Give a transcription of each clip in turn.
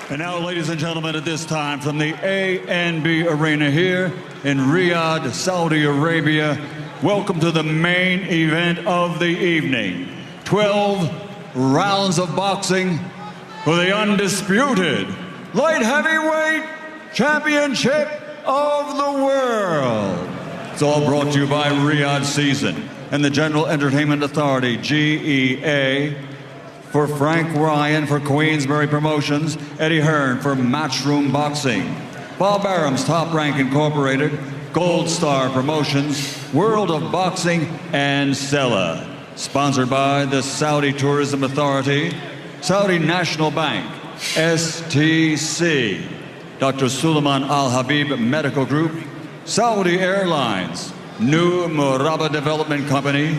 And now, ladies and gentlemen, at this time, from the A&B Arena here in Riyadh, Saudi Arabia, welcome to the main event of the evening. 12 rounds of boxing for the undisputed light heavyweight championship of the world. It's all brought to you by Riyadh Season and the General Entertainment Authority, GEA, for Frank Ryan for Queensberry Promotions, Eddie Hearn for Matchroom Boxing, Bob Arum's Top Rank Incorporated, Gold Star Promotions, World of Boxing, and Sella. Sponsored by the Saudi Tourism Authority, Saudi National Bank, STC, Dr. Suleiman Al Habib Medical Group, Saudi Airlines, New Murabba Development Company,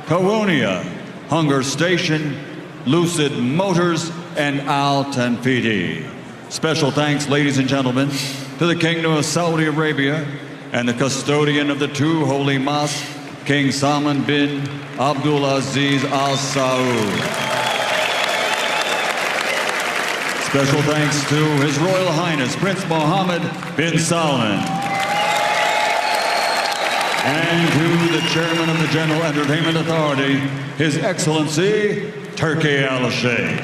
Kawonia, Hunger Station, Lucid Motors, and Al Tanfidi. Special thanks, ladies and gentlemen, to the Kingdom of Saudi Arabia and the custodian of the two holy mosques, King Salman bin Abdulaziz Al Saud. Special thanks to His Royal Highness Prince Mohammed bin Salman. And to the Chairman of the General Entertainment Authority, His Excellency Turki Al-Sheikh.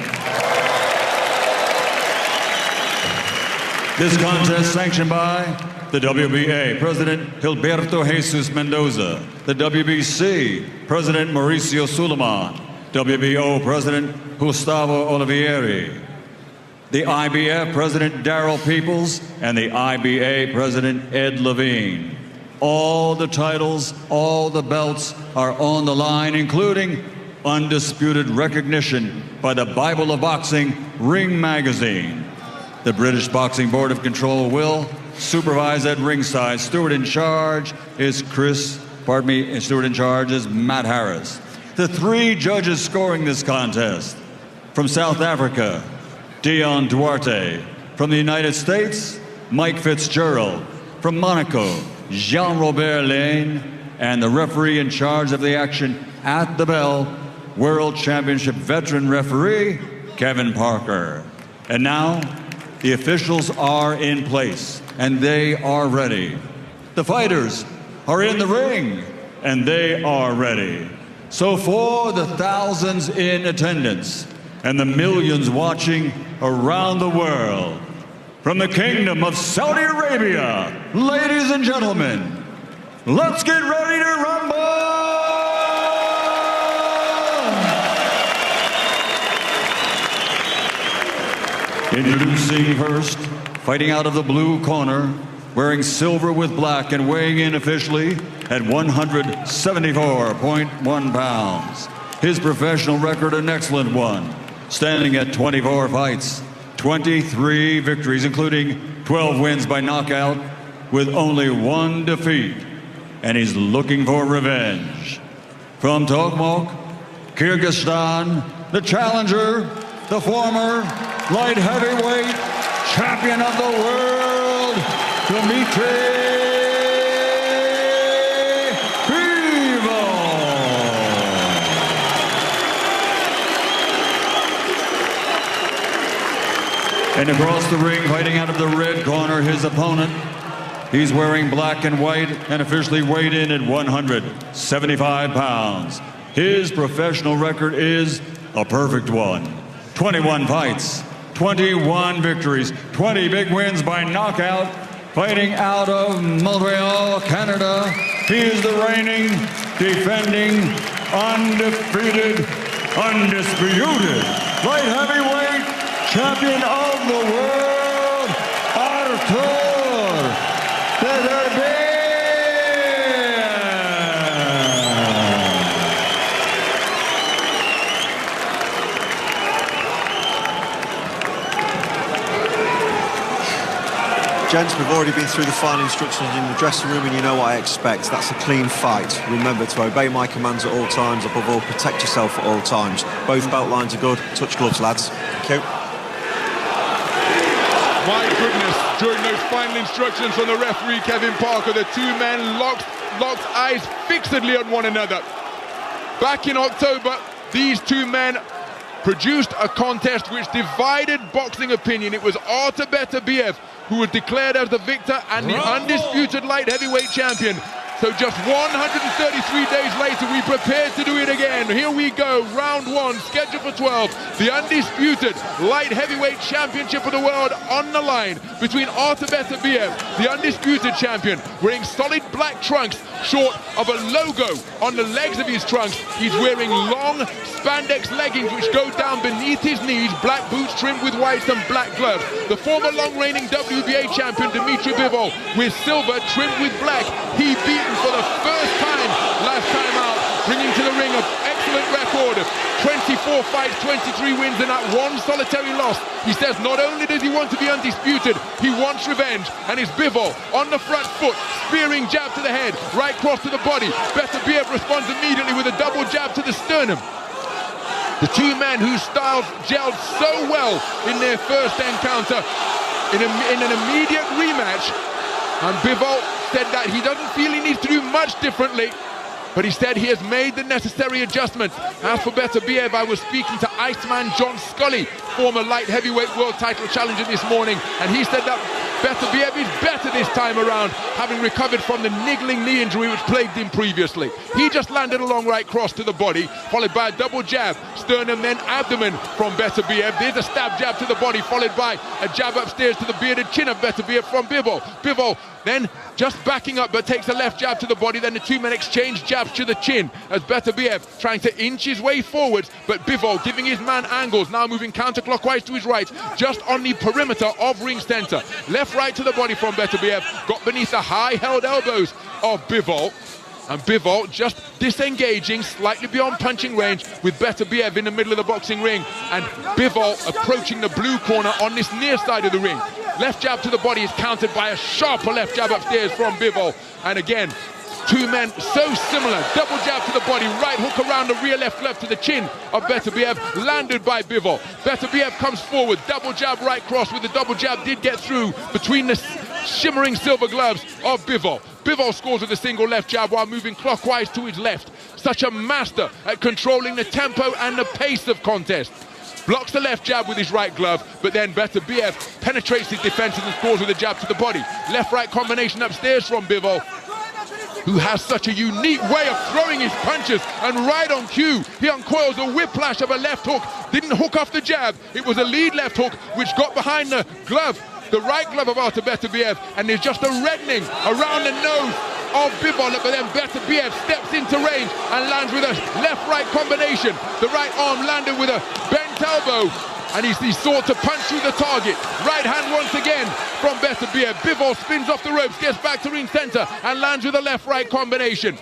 This contest sanctioned by the WBA President Gilberto Jesus Mendoza, the WBC President Mauricio Suleiman, WBO President Gustavo Olivieri, the IBF President Darryl Peoples, and the IBA President Ed Levine. All the titles, all the belts are on the line, including undisputed recognition by the Bible of Boxing, Ring Magazine. The British Boxing Board of Control will supervise at ringside. Steward in charge is Matt Harris. The three judges scoring this contest: from South Africa, Dion Duarte; from the United States, Mike Fitzgerald; from Monaco, Jean-Robert Lane; and the referee in charge of the action at the bell, World Championship veteran referee, Kevin Parker. And now, the officials are in place, and they are ready. The fighters are in the ring, and they are ready. So for the thousands in attendance and the millions watching around the world, from the Kingdom of Saudi Arabia, ladies and gentlemen, let's get ready to rumble! Introducing first, fighting out of the blue corner, wearing silver with black and weighing in officially at 174.1 pounds. His professional record, an excellent one, standing at 24 fights, 23 victories, including 12 wins by knockout, with only one defeat. And he's looking for revenge. From Tokmak, Kyrgyzstan, the challenger, the former light heavyweight champion of the world, Dmitry Bivol. And across the ring, fighting out of the red corner, his opponent. He's wearing black and white and officially weighed in at 175 pounds. His professional record is a perfect one. 21 fights, 21 victories, 20 big wins by knockout. Fighting out of Montreal, Canada, he is the reigning, defending, undefeated, undisputed light heavyweight champion of the world, Artur Beterbiev. Gents, we've already been through the final instructions in the dressing room, and you know what I expect. That's a clean fight. Remember to obey my commands at all times. Above all, protect yourself at all times. Both belt lines are good. Touch gloves, lads. Thank you. My goodness, during those final instructions from the referee, Kevin Parker, the two men locked eyes fixedly on one another. Back in October, these two men produced a contest which divided boxing opinion. It was Artur Beterbiev who was declared as the victor and the undisputed light heavyweight champion. So just 133 days later, we prepared to do it again. Here we go, round one, scheduled for 12. The undisputed light heavyweight championship of the world on the line between Artur Beterbiev, the undisputed champion, wearing solid black trunks, short of a logo on the legs of his trunks. He's wearing long spandex leggings which go down beneath his knees, black boots trimmed with whites and black gloves. The former long-reigning WBA champion, Dmitry Bivol, with silver trimmed with black. He beat for the first time last time out, bringing to the ring an excellent record of 24 fights, 23 wins and that one solitary loss. He says not only does he want to be undisputed, he wants revenge, and it's Bivol on the front foot, spearing jab to the head, right cross to the body. Beterbiev responds immediately with a double jab to the sternum. The two men whose styles gelled so well in their first encounter in an immediate rematch, and Bivol said that he doesn't feel he needs to do much differently, but he said he has made the necessary adjustments. As for Beterbiev, I was speaking to Iceman John Scully, former light heavyweight world title challenger, this morning, and he said that Beterbiev is better this time around, having recovered from the niggling knee injury which plagued him previously. He just landed a long right cross to the body, followed by a double jab, sternum then abdomen from Beterbiev. There's a stab jab to the body, followed by a jab upstairs to the bearded chin of Beterbiev from Bivol. Bivol then just backing up, but takes a left jab to the body. Then the two men exchange jabs to the chin as Beterbiev trying to inch his way forwards, but Bivol giving his man angles, now moving counterclockwise to his right, just on the perimeter of ring center. Left right to the body from Beterbiev, got beneath the high held elbows of Bivol, and Bivol just disengaging slightly beyond punching range with Beterbiev in the middle of the boxing ring, and Bivol approaching the blue corner on this near side of the ring. Left jab to the body is countered by a sharper left jab upstairs from Bivol, and again two men so similar. Double jab to the body, right hook around the rear left glove to the chin of Beterbiev, landed by Bivol. Beterbiev comes forward, double jab right cross, with the double jab did get through between the shimmering silver gloves of Bivol. Bivol scores with a single left jab while moving clockwise to his left. Such a master at controlling the tempo and the pace of contest. Blocks the left jab with his right glove, but then Beterbiev penetrates his defenses and scores with a jab to the body. Left-right combination upstairs from Bivol, who has such a unique way of throwing his punches, and right on cue, he uncoils a whiplash of a left hook. Didn't hook off the jab, it was a lead left hook which got behind the glove, the right glove of Artur Beterbiev, and there's just a reddening around the nose of Bivol, but then Beterbiev steps into range and lands with a left-right combination. The right arm landed with a bent elbow, and he sought to punch through the target. Right hand once again from Beterbiev. Bivol spins off the ropes, gets back to ring center, and lands with a left-right combination.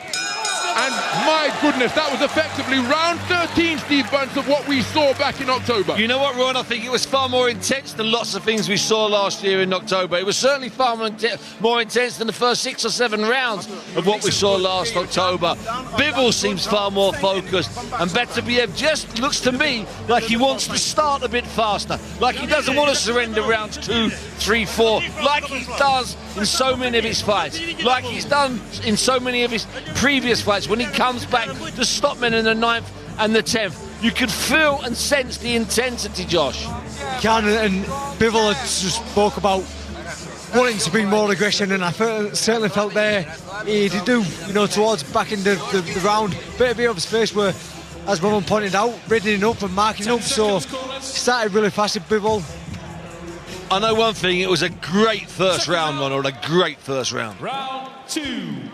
And my goodness, that was effectively round 13, Steve Bunce, of what we saw back in October. You know what, Ron? I think it was far more intense than lots of things we saw last year in October. It was certainly far more intense than the first 6 or 7 rounds of what we saw last October. Bivol seems far more focused, and Beterbiev just looks to me like he wants to start a bit faster, like he doesn't want to surrender rounds 2, 3, 4, like he does in so many of his fights, like he's done in so many of his previous fights. When he comes back to stop men in the 9th and the 10th, you could feel and sense the intensity, Josh. Can, and Bivol just spoke about wanting to bring more aggression, and I certainly felt there he did do, towards back in the round. Beterbiev's face were, as Roman pointed out, reddening up and marking up, so started really fast at Bivol. I know one thing, it was a great first round, Ronald, a great first round. Round 2.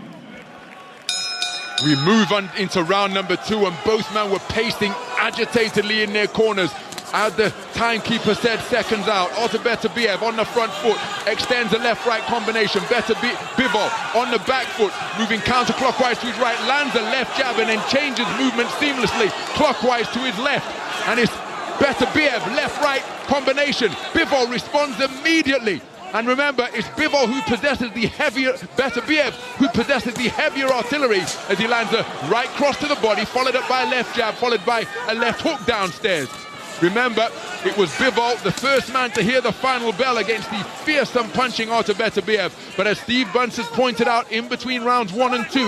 We move on into round number 2, and both men were pacing agitatedly in their corners. As the timekeeper said, seconds out. Artur Beterbiev on the front foot, extends a left-right combination. Bivol on the back foot, moving counterclockwise to his right, lands a left jab and then changes movement seamlessly clockwise to his left. And it's Beterbiev, left-right combination. Bivol responds immediately. And remember, it's Bivol who possesses the heavier, Beterbiev who possesses the heavier artillery, as he lands a right cross to the body, followed up by a left jab, followed by a left hook downstairs. Remember, it was Bivol, the first man to hear the final bell against the fearsome punching Artur Beterbiev. But as Steve Bunce has pointed out, in between rounds 1 and 2,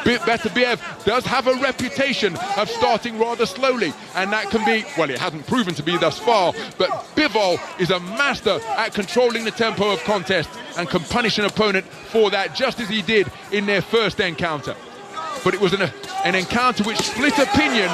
Beterbiev does have a reputation of starting rather slowly, and that can be, well, it hasn't proven to be thus far, but Bivol is a master at controlling the tempo of contest and can punish an opponent for that, just as he did in their first encounter. But it was an encounter which split opinion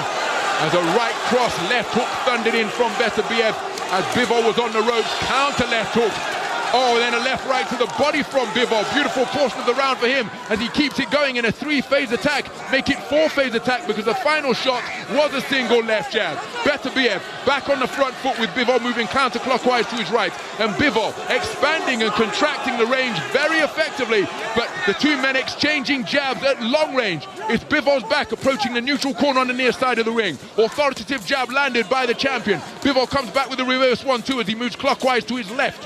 as a right cross left hook thundered in from Beterbiev as Bivol was on the ropes. Counter left hook. Oh, then a left right to the body from Bivol. Beautiful portion of the round for him as he keeps it going in a 3-phase attack. Make it 4-phase attack because the final shot was a single left jab. Beterbiev back on the front foot with Bivol moving counterclockwise to his right. And Bivol expanding and contracting the range very effectively. But the two men exchanging jabs at long range. It's Bivol's back approaching the neutral corner on the near side of the ring. Authoritative jab landed by the champion. Bivol comes back with a reverse 1-2 as he moves clockwise to his left.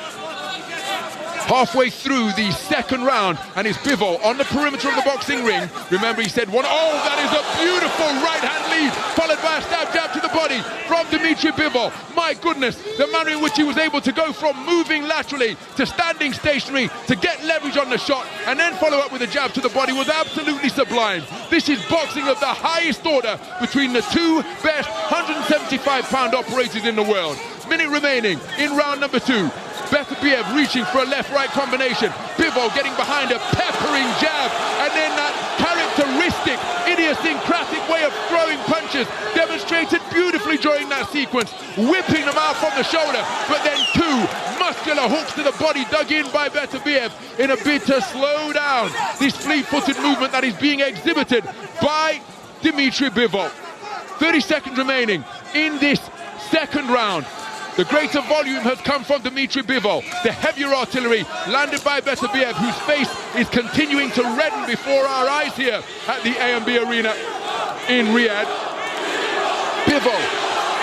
Halfway through the second round, and it's Bivol on the perimeter of the boxing ring. Remember, he said one. Oh, that is a beautiful right-hand lead, followed by a stab jab to the body from Dmitry Bivol. My goodness, the manner in which he was able to go from moving laterally to standing stationary to get leverage on the shot, and then follow up with a jab to the body was absolutely sublime. This is boxing of the highest order between the two best 175-pound operators in the world. Minute remaining in round number 2. Beterbiev reaching for a left-right combination. Bivol getting behind a peppering jab, and then that characteristic, idiosyncratic way of throwing punches demonstrated beautifully during that sequence, whipping them out from the shoulder, but then 2 muscular hooks to the body dug in by Beterbiev in a bid to slow down this fleet-footed movement that is being exhibited by Dmitry Bivol. 30 seconds remaining in this second round. The greater volume has come from Dmitry Bivol. The heavier artillery landed by Beterbiev, whose face is continuing to redden before our eyes here at the A&B Arena in Riyadh. Bivol,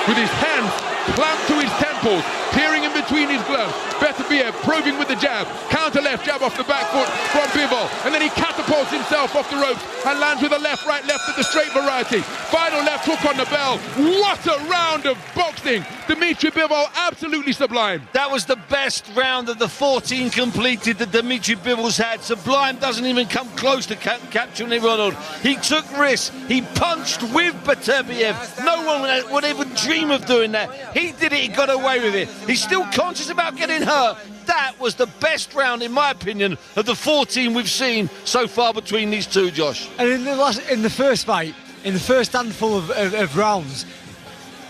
with his hands clamped to his temples, peering in between his gloves. Beterbiev probing with the jab. Counter left jab off the back foot from Bivol. And then he catapults himself off the ropes and lands with a left, right, left of the straight variety. Final left hook on the bell. What a round of boxing. Dmitry Bivol, absolutely sublime. That was the best round of the 14 completed that Dmitry Bivol's had. Sublime doesn't even come close to capturing it, Ronald. He took risks. He punched with Beterbiev. No one would even dream of doing that. He did it. He got away with it. He's still conscious about getting hurt. That was the best round, in my opinion, of the 14 we've seen so far between these two, Josh. And in the first fight, in the first handful of rounds,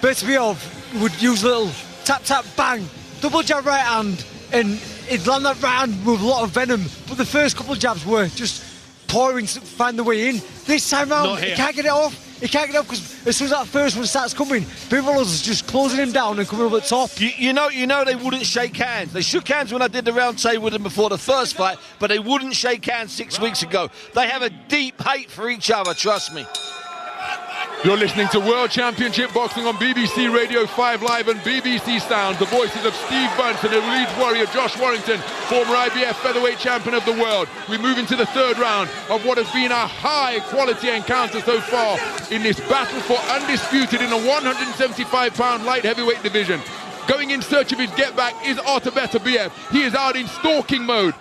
Beterbiev would use a little tap, tap, bang, double jab right hand, and he'd land that right hand with a lot of venom. But the first couple of jabs were just pouring to find the way in. This time round, he can't get it off. He can't get up because as soon as that first one starts coming, Bivol is just closing him down and coming over the top. You know they wouldn't shake hands. They shook hands when I did the round table with them before the first fight, but they wouldn't shake hands 6 weeks ago. They have a deep hate for each other, trust me. You're listening to World Championship Boxing on BBC Radio 5 Live and BBC Sound. The voices of Steve Bunce and the Leeds warrior Josh Warrington, former IBF featherweight champion of the world. We move into the third round of what has been a high-quality encounter so far in this battle for undisputed in the 175-pound light heavyweight division. Going in search of his get-back is Artur Beterbiev. He is out in stalking mode.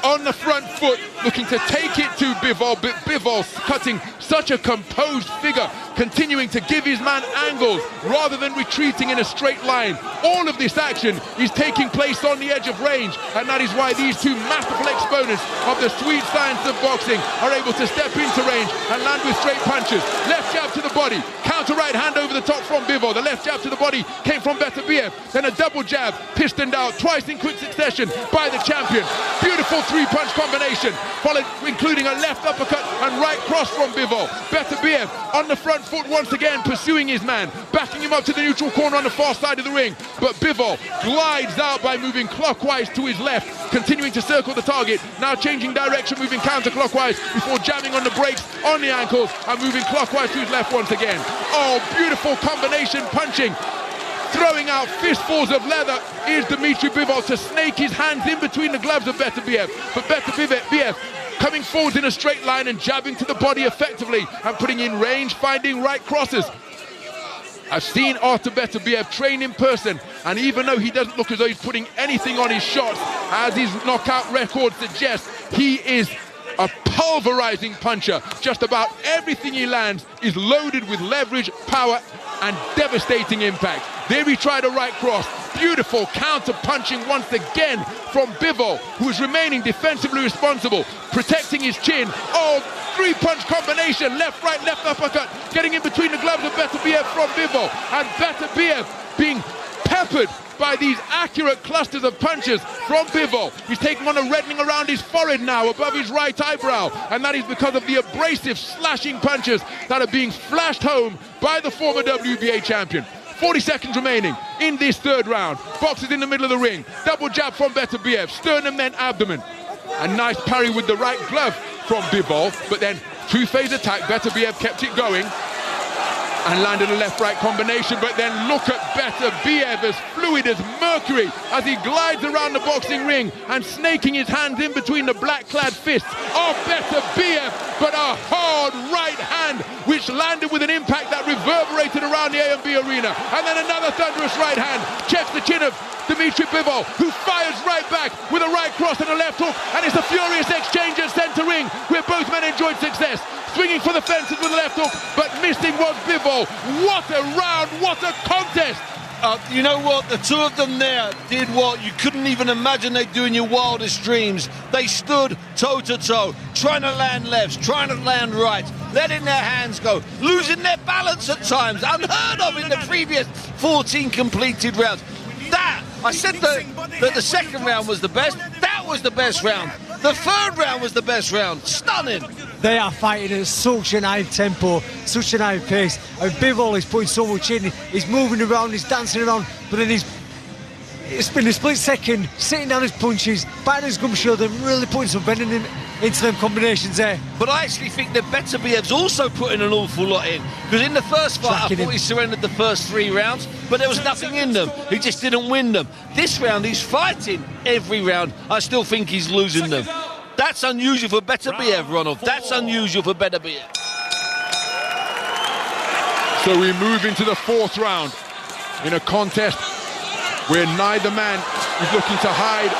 On the front foot, looking to take it to Bivol, but Bivol cutting such a composed figure, continuing to give his man angles rather than retreating in a straight line. All of this action is taking place on the edge of range, and that is why these two masterful exponents of the sweet science of boxing are able to step into range and land with straight punches. Left jab to the body, counter right hand over the top from Bivol. The left jab to the body came from Beterbiev, then a double jab, pistoned out twice in quick succession by the champion. Beautiful three-punch combination, followed including a left uppercut and right cross from Bivol. Beterbiev on the front foot once again, pursuing his man, backing him up to the neutral corner on the far side of the ring. But Bivol glides out by moving clockwise to his left, continuing to circle the target, now changing direction, moving counterclockwise before jamming on the brakes on the ankles and moving clockwise to his left once again. Oh, beautiful combination punching. Throwing out fistfuls of leather is Dmitry Bivol to snake his hands in between the gloves of Beterbiev. But Beterbiev coming forward in a straight line and jabbing to the body effectively and putting in range, finding right crosses. I've seen Artur Beterbiev train in person, and even though he doesn't look as though he's putting anything on his shots, as his knockout record suggests, he is a pulverizing puncher. Just about everything he lands is loaded with leverage, power, and devastating impact. There he tried a right cross. Beautiful counter punching once again from Bivol, who is remaining defensively responsible, protecting his chin. Oh, three-punch combination, left, right, left uppercut, getting in between the gloves of Beterbiev from Bivol, and Beterbiev being peppered by these accurate clusters of punches from Bivol. He's taking on a reddening around his forehead now, above his right eyebrow, and that is because of the abrasive, slashing punches that are being flashed home by the former WBA champion. 40 seconds remaining in this third round. Boxers in the middle of the ring. Double jab from Beterbiev, sternum then abdomen. A nice parry with the right glove from Bivol, but then two-phase attack. Beterbiev kept it going and landed a left-right combination, but then look at Beterbiev, as fluid as mercury, as he glides around the boxing ring and snaking his hands in between the black-clad fists of Beterbiev, but a hard right hand which landed with an impact that reverberated around the A&B arena, and then another thunderous right hand checks the chin of Dmitry Bivol, who fires right back with a right cross and a left hook, and it's a furious exchange at centre ring where both men enjoyed success. Swinging for the fences with a left hook, but missing was Bivol. What a round, what a contest! You know what? The two of them there did what you couldn't even imagine they'd do in your wildest dreams. They stood toe-to-toe, trying to land lefts, trying to land rights, letting their hands go, losing their balance at times, unheard of in the previous 14 completed rounds. That, I said that the second round was the best. That was the best round. The third round was the best round. Stunning. They are fighting at such an high tempo, such an high pace. And Bivol is putting so much in. He's moving around, he's dancing around, but then it's been a split second, sitting down his punches, biting his gum shield and really putting some venom into them combinations there. But I actually think that Beterbiev's also putting an awful lot in, because in the first fight I thought he surrendered the first 3 rounds, but there was nothing in them. He just didn't win them. This round he's fighting every round. I still think he's losing them. That's unusual for Beterbiev, Ronald. That's unusual for Beterbiev. So we move into the 4th round in a contest where neither man is looking to hide,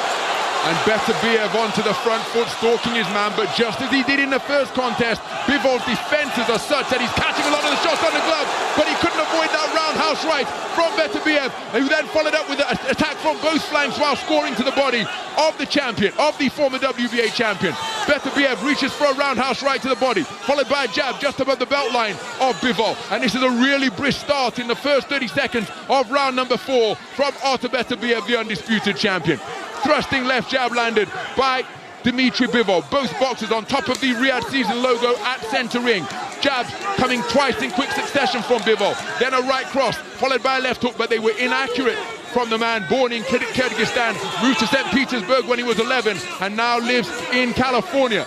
and Beterbiev onto the front foot, stalking his man, but just as he did in the first contest, Bivol's defenses are such that he's catching a lot of the shots on the glove, but he couldn't avoid that roundhouse right from Beterbiev, who then followed up with an attack from both flanks while scoring to the body of the champion, of the former WBA champion. Beterbiev reaches for a roundhouse right to the body, followed by a jab just above the belt line of Bivol, and this is a really brisk start in the first 30 seconds of round number 4 from Artur Beterbiev, the undisputed champion. Thrusting left jab landed by Dmitry Bivol. Both boxers on top of the Riyadh season logo at centre ring. Jabs coming twice in quick succession from Bivol. Then a right cross, followed by a left hook, but they were inaccurate from the man born in Kyrgyzstan, moved to St. Petersburg when he was 11, and now lives in California.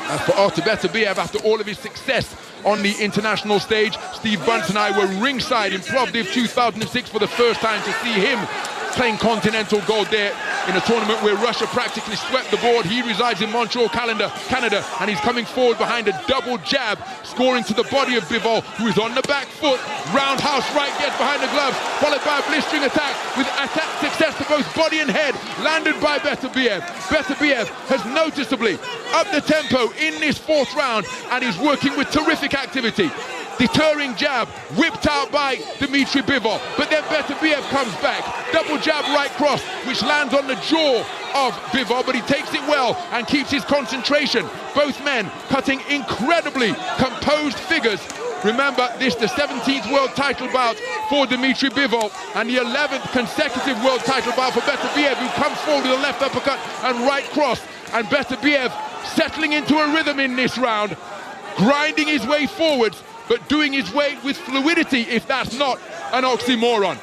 As for Artur Beterbiev, after all of his success on the international stage, Steve Bunce and I were ringside in Plovdiv 2006 for the first time to see him playing continental gold there in a tournament where Russia practically swept the board. He resides in Montreal, Canada, and he's coming forward behind a double jab, scoring to the body of Bivol, who is on the back foot. Roundhouse right gets behind the gloves, followed by a blistering attack with attack success to both body and head, landed by Beterbiev. Beterbiev has noticeably upped the tempo in this 4th round, and he's working with terrific activity. Deterring jab, whipped out by Dmitry Bivol, but then Beterbiev comes back. Double jab right cross, which lands on the jaw of Bivol, but he takes it well and keeps his concentration. Both men cutting incredibly composed figures. Remember, this the 17th world title bout for Dmitry Bivol and the 11th consecutive world title bout for Beterbiev, who comes forward with a left uppercut and right cross. And Beterbiev settling into a rhythm in this round, grinding his way forwards, but doing his way with fluidity, if that's not an oxymoron.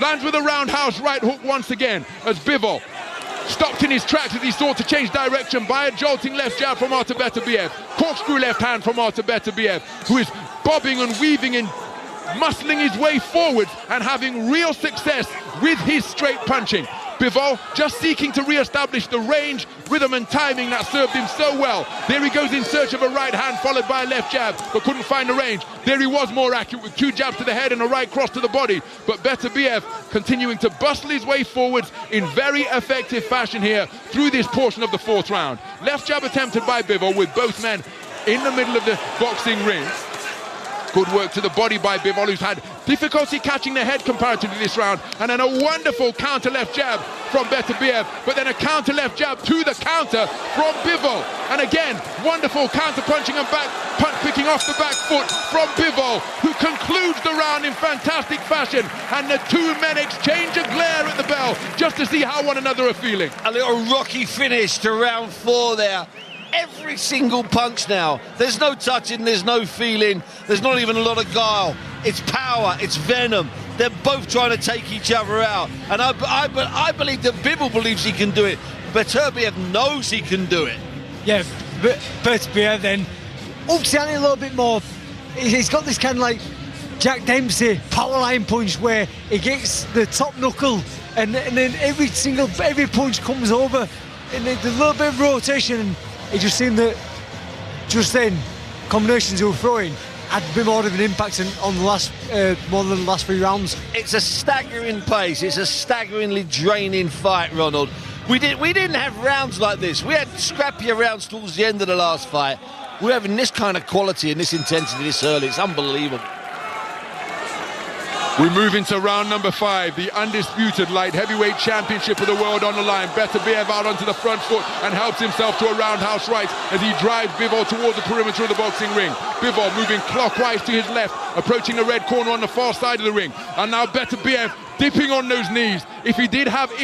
Lands with a roundhouse right hook once again as Bivol stopped in his tracks as he sought to change direction by a jolting left jab from Artur Beterbiev. Corkscrew left hand from Artur Beterbiev, who is bobbing and weaving and muscling his way forward and having real success with his straight punching. Bivol just seeking to re-establish the range, rhythm and timing that served him so well. There he goes in search of a right hand followed by a left jab, but couldn't find the range. There he was more accurate with 2 jabs to the head and a right cross to the body. But Beterbiev continuing to bustle his way forwards in very effective fashion here through this portion of the 4th round. Left jab attempted by Bivol with both men in the middle of the boxing ring. Good work to the body by Bivol, who's had difficulty catching the head comparatively this round. And then a wonderful counter left jab from Beterbiev, but then a counter left jab to the counter from Bivol. And again, wonderful counter punching and back punch picking off the back foot from Bivol, who concludes the round in fantastic fashion. And the 2 men exchange a glare at the bell just to see how one another are feeling. A little rocky finish to round 4 there. Every single punch now. There's no touching, there's no feeling, there's not even a lot of guile. It's power, it's venom. They're both trying to take each other out. And I believe that Bivol believes he can do it. Beterbiev knows he can do it. Yeah, but Beterbiev then ups the ante a little bit more. He's got this kind of like Jack Dempsey power line punch where he gets the top knuckle and then every punch comes over and there's a little bit of rotation. And it just seemed that just then combinations he was throwing had a bit more of an impact on the last more than the last 3 rounds. It's a staggering pace. It's a staggeringly draining fight, Ronald. We didn't have rounds like this. We had scrappier rounds towards the end of the last fight. We're having this kind of quality and this intensity this early. It's unbelievable. We move into round number 5, the undisputed light heavyweight championship of the world on the line. Beterbiev out onto the front foot and helps himself to a roundhouse right as he drives Bivol towards the perimeter of the boxing ring. Bivol moving clockwise to his left, approaching the red corner on the far side of the ring. And now Beterbiev dipping on those knees. If he did have an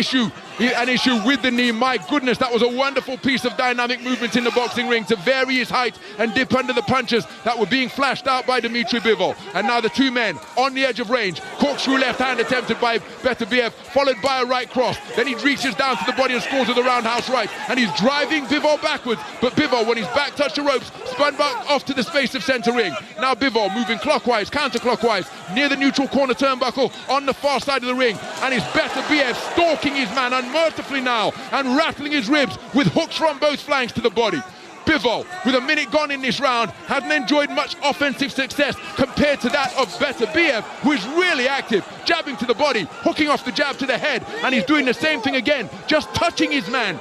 issue with the knee, my goodness, that was a wonderful piece of dynamic movement in the boxing ring to vary his height and dip under the punches that were being flashed out by Dmitry Bivol. And now the 2 men on the edge of range. Corkscrew left hand attempted by Beterbiev, followed by a right cross. Then he reaches down to the body and scores with a roundhouse right. And he's driving Bivol backwards. But Bivol, when his back touched the ropes, spun back off to the space of centre ring. Now Bivol moving clockwise, counterclockwise, near the neutral corner turnbuckle on the far side of the ring. And it's Beterbiev stalking his man unmercifully now and rattling his ribs with hooks from both flanks to the body. Bivol, with a minute gone in this round, hasn't enjoyed much offensive success compared to that of Beterbiev, who is really active, jabbing to the body, hooking off the jab to the head, and he's doing the same thing again, just touching his man,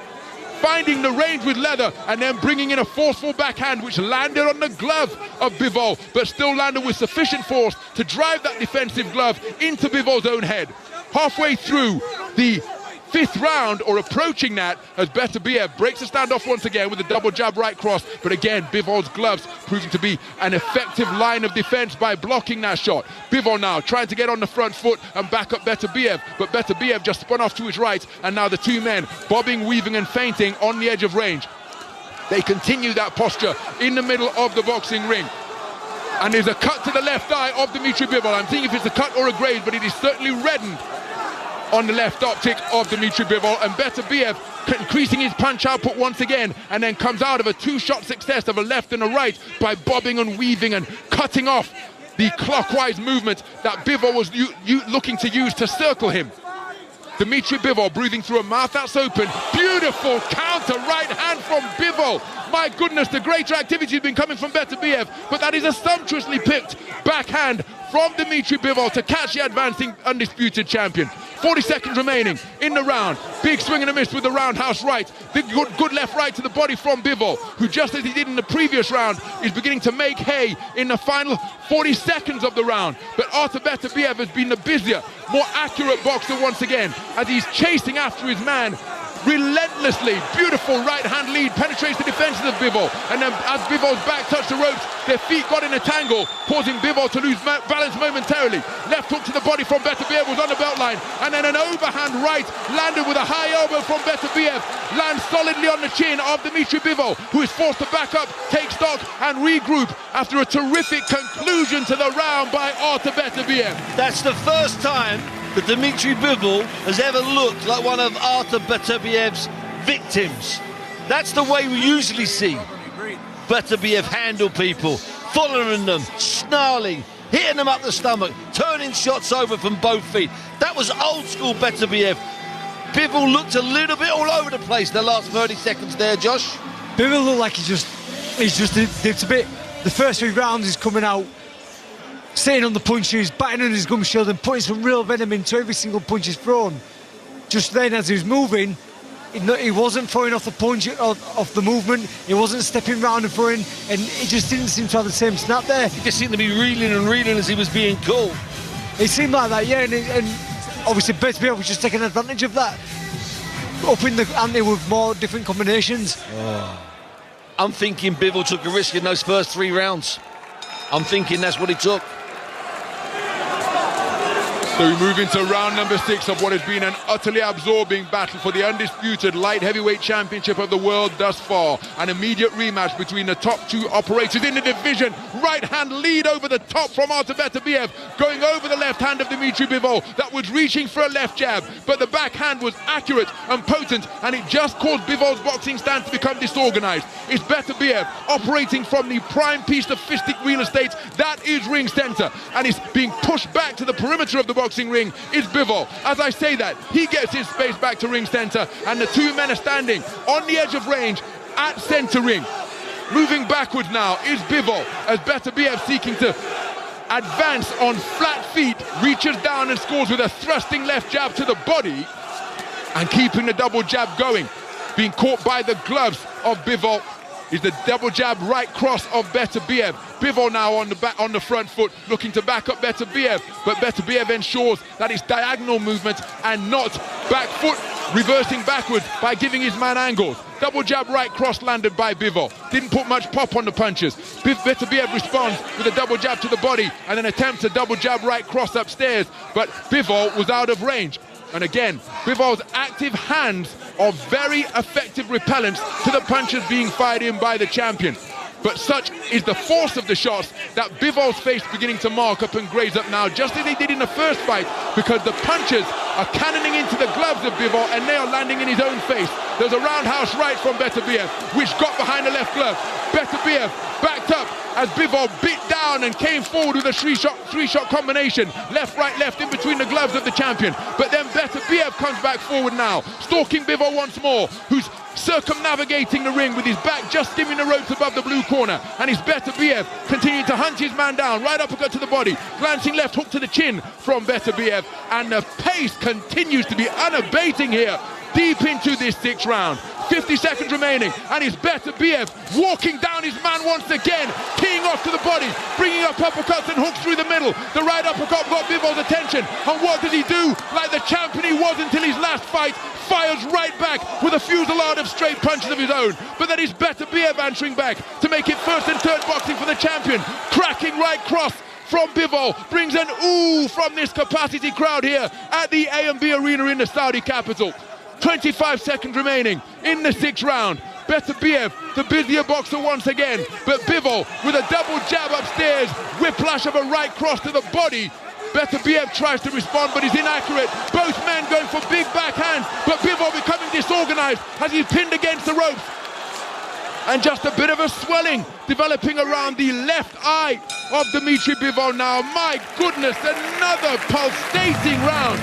finding the range with leather, and then bringing in a forceful backhand which landed on the glove of Bivol, but still landed with sufficient force to drive that defensive glove into Bivol's own head. Halfway through the 5th round, or approaching that, as Beterbiev breaks the standoff once again with a double jab right cross. But again, Bivol's gloves proving to be an effective line of defense by blocking that shot. Bivol now trying to get on the front foot and back up Beterbiev, but Beterbiev just spun off to his right, and now the 2 men bobbing, weaving and feinting on the edge of range. They continue that posture in the middle of the boxing ring. And there's a cut to the left eye of Dmitry Bivol. I'm thinking if it's a cut or a graze, but it is certainly reddened on the left optic of Dmitry Bivol. And Beterbiev increasing his punch output once again, and then comes out of a 2-shot success of a left and a right by bobbing and weaving and cutting off the clockwise movement that Bivol was looking to use to circle him. Dmitry Bivol breathing through a mouth that's open. Beautiful counter right hand from Bivol. My goodness, the greater activity has been coming from Beterbiev, but that is a sumptuously picked backhand from Dmitry Bivol to catch the advancing undisputed champion. 40 seconds remaining in the round. Big swing and a miss with the roundhouse right. Big good left right to the body from Bivol, who just as he did in the previous round is beginning to make hay in the final 40 seconds of the round. But Artur Beterbiev has been the busier, more accurate boxer once again as he's chasing after his man relentlessly. Beautiful right hand lead penetrates the defenses of Bivol, and then as Bivol's back touched the ropes, their feet got in a tangle, causing Bivol to lose balance momentarily. Left hook to the body from Beterbiev was on the belt line, and then an overhand right landed with a high elbow from Beterbiev, lands solidly on the chin of Dmitry Bivol, who is forced to back up, take stock and regroup after a terrific conclusion to the round by Artur Beterbiev. That's the first time that Dmitry Bivol has ever looked like one of Artur Beterbiev's victims. That's the way we usually see Beterbiev handle people, following them, snarling, hitting them up the stomach, turning shots over from both feet. That was old school Beterbiev. Bivol looked a little bit all over the place the last 30 seconds there, Josh. Bivol looked like he's just dipped a bit. The first 3 rounds he's coming out, sitting on the punches, batting on his gum shield and putting some real venom into every single punch he's thrown. Just then, as he was moving, he wasn't throwing off the punch, off the movement. He wasn't stepping round and throwing, and he just didn't seem to have the same snap there. He just seemed to be reeling and reeling as he was being called. It seemed like that, yeah, and obviously Beterbiev was just taking advantage of that, upping the ante with more different combinations. I'm thinking Bivol took a risk in those first 3 rounds. I'm thinking that's what he took. So we move into round number 6 of what has been an utterly absorbing battle for the undisputed light heavyweight championship of the world thus far. An immediate rematch between the top 2 operators in the division. Right hand lead over the top from Artur Beterbiev, going over the left hand of Dmitry Bivol. That was reaching for a left jab, but the backhand was accurate and potent, and it just caused Bivol's boxing stance to become disorganized. It's Beterbiev operating from the prime piece of fistic real estate that is ring center, and is being pushed back to the perimeter of the boxing ring is Bivol. As I say that, he gets his space back to ring center, and the 2 men are standing on the edge of range at center ring. Moving backwards now is Bivol, as Beterbiev seeking to advance on flat feet, reaches down and scores with a thrusting left jab to the body, and keeping the double jab going. Being caught by the gloves of Bivol is the double jab right cross of Beterbiev. Bivol now on the front foot, looking to back up Beterbiev, but Beterbiev ensures that it's diagonal movement and not back foot reversing backwards by giving his man angles. Double jab right cross landed by Bivol. Didn't put much pop on the punches. Beterbiev responds with a double jab to the body and then attempts a double jab right cross upstairs, but Bivol was out of range. And again, Bivol's active hands are very effective repellents to the punches being fired in by the champion. But such is the force of the shots that Bivol's face beginning to mark up and graze up now, just as they did in the first fight, because the punches are cannoning into the gloves of Bivol and they are landing in his own face. There's a roundhouse right from Beterbiev, which got behind the left glove. Beterbiev backed up as Bivol bit down and came forward with a three-shot combination. Left, right, left in between the gloves of the champion. But then Beterbiev comes back forward now, stalking Bivol once more, who's circumnavigating the ring with his back just skimming the ropes above the blue corner. And it's Beterbiev continuing to hunt his man down. Right uppercut to the body, glancing left hook to the chin from Beterbiev. And the pace continues to be unabating here, deep into this 6th round. 50 seconds remaining, and it's Beterbiev walking down his man once again, teeing off to the body, bringing up uppercuts and hooks through the middle. The right uppercut got Bivol's attention, and what does he do? Like the champion he was until his last fight, fires right back with a fusillade of straight punches of his own. But then it's Beterbiev answering back to make it 1st and 3rd boxing for the champion. Cracking right cross from Bivol brings an ooh from this capacity crowd here at the A&B Arena in the Saudi capital. 25 seconds remaining in the 6th round. Beterbiev, the busier boxer once again, but Bivol with a double jab upstairs, whiplash of a right cross to the body. Beterbiev tries to respond, but he's inaccurate. Both men going for big backhands, but Bivol becoming disorganized as he's pinned against the ropes. And just a bit of a swelling developing around the left eye of Dmitry Bivol now. My goodness, another pulsating round.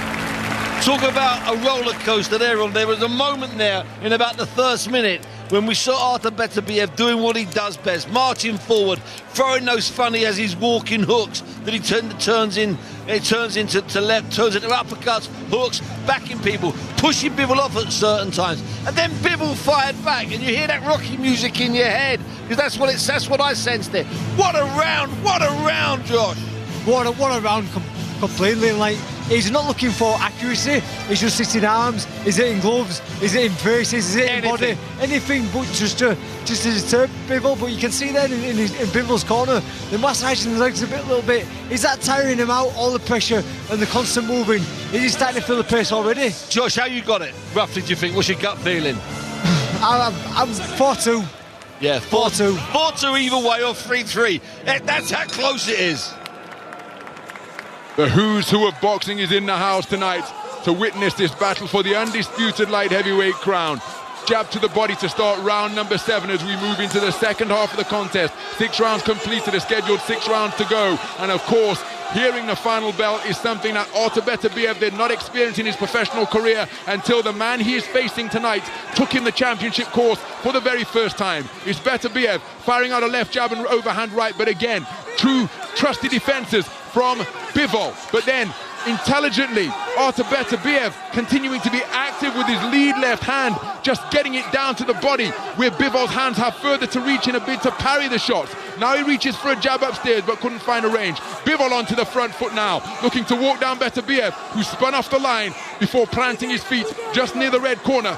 Talk about a roller coaster there. There was a moment there in about the 1st minute when we saw Artur Beterbiev doing what he does best, marching forward, throwing those funny as he's walking hooks that he turns into left, turns into uppercuts, hooks, backing people, pushing Bivol off at certain times, and then Bivol fired back, and you hear that Rocky music in your head, because that's what I sensed there. What a round, Josh. What a round completely. Like, he's not looking for accuracy, he's just hitting arms, he's hitting gloves, he's hitting faces, he's hitting body, anything but just to deter Bivol. But you can see then in Bivol's corner, the massaging the legs a little bit. Is that tiring him out, all the pressure and the constant moving? Is he starting to feel the pace already? Josh, how you got it? Roughly, do you think? What's your gut feeling? I'm 4-2. Yeah, 4-2. 4-2 either way, or 3-3. That's how close it is. The who's who of boxing is in the house tonight to witness this battle for the undisputed light heavyweight crown. Jab to the body to start round number 7 as we move into the 2nd half of the contest. 6 rounds completed, a scheduled 6 rounds to go. And of course, hearing the final bell is something that Artur Beterbiev did not experience in his professional career until the man he is facing tonight took him the championship course for the very first time. It's Beterbiev firing out a left jab and overhand right, but again, true trusty defenses from Bivol. But then, intelligently, Artur Beterbiev continuing to be active with his lead left hand, just getting it down to the body, where Bivol's hands have further to reach in a bid to parry the shots. Now he reaches for a jab upstairs but couldn't find a range. Bivol onto the front foot now, looking to walk down Beterbiev, who spun off the line before planting his feet just near the red corner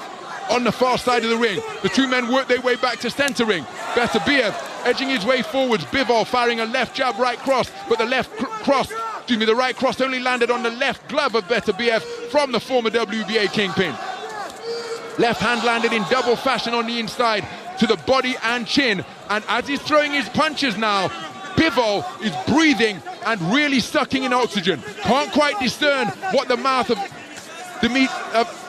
on the far side of the ring. The two men work their way back to centering. Beterbiev edging his way forwards. Bivol firing a left jab, right cross, but the the right cross only landed on the left glove of Beterbiev from the former WBA kingpin. Left hand landed in double fashion on the inside to the body and chin, and as he's throwing his punches now, Bivol is breathing and really sucking in oxygen. Can't quite discern what the mouth of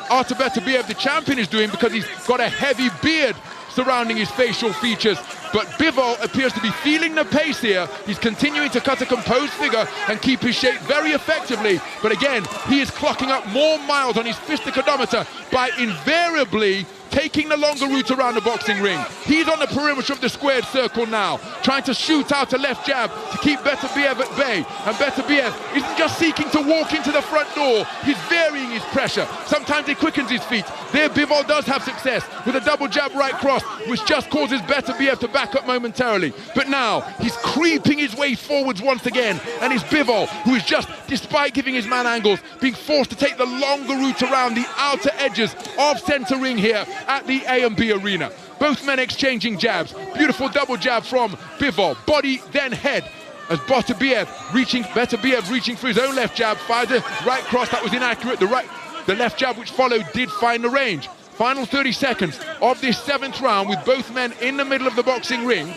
Artur Beterbiev, the champion, is doing because he's got a heavy beard surrounding his facial features. But Bivol appears to be feeling the pace here. He's continuing to cut a composed figure and keep his shape very effectively. But again, he is clocking up more miles on his fistic odometer by invariably taking the longer route around the boxing ring. He's on the perimeter of the squared circle now, trying to shoot out a left jab to keep Beterbiev at bay. And Beterbiev isn't just seeking to walk into the front door, he's varying his pressure. Sometimes he quickens his feet. There Bivol does have success with a double jab right cross, which just causes Beterbiev to back up momentarily. But now he's creeping his way forwards once again, and it's Bivol who is just, despite giving his man angles, being forced to take the longer route around the outer edges of centre ring here at the A&B Arena. Both men exchanging jabs. Beautiful double jab from Bivol. Body, then head. As Beterbiev reaching for his own left jab, fired a right cross that was inaccurate. The left jab which followed did find the range. Final 30 seconds of this 7th round with both men in the middle of the boxing ring.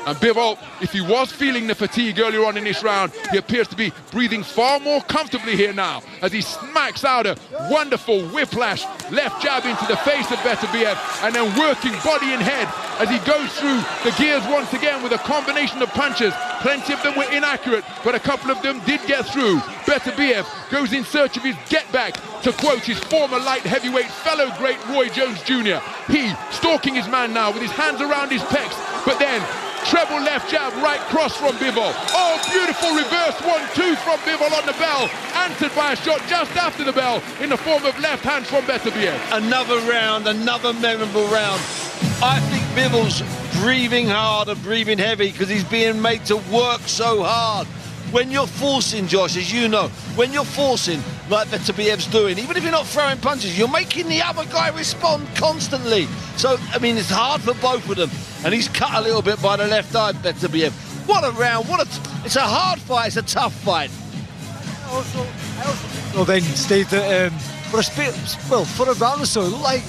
And Bivol, if he was feeling the fatigue earlier on in this round, he appears to be breathing far more comfortably here now as he smacks out a wonderful whiplash left jab into the face of Beterbiev, and then working body and head as he goes through the gears once again with a combination of punches. Plenty of them were inaccurate, but a couple of them did get through. Beterbiev goes in search of his get back, to quote his former light heavyweight fellow great Roy Jones Jr. He stalking his man now with his hands around his pecs, but then treble left jab, right cross from Bivol. Oh, beautiful reverse 1-2 from Bivol on the bell, answered by a shot just after the bell in the form of left hand from Beterbiev. Another round, another memorable round. I think Bivol's breathing hard and breathing heavy because he's being made to work so hard. When you're forcing, Josh, as you know, when you're forcing like Beterbiev's doing, even if you're not throwing punches, you're making the other guy respond constantly. So, I mean, it's hard for both of them. And he's cut a little bit by the left eye, Beterbiev. What a round, it's a hard fight, it's a tough fight. I also think, then, Steve, that for a round or so, it looked like,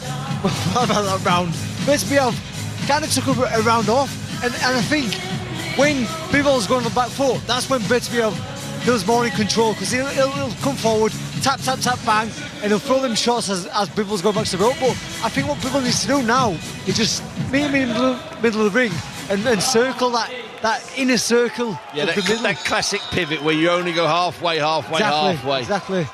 about that round, Beterbiev kind of took a round off, and I think when Bivol's going on the back foot, that's when Beterbiev feels more in control, because he'll come forward, tap, tap, tap, bang, and he'll throw them shots as Bivol's going back to the rope. But I think what Bivol needs to do now is just meet him in the middle of the ring and circle that inner circle. Yeah, that classic pivot where you only go halfway. Exactly.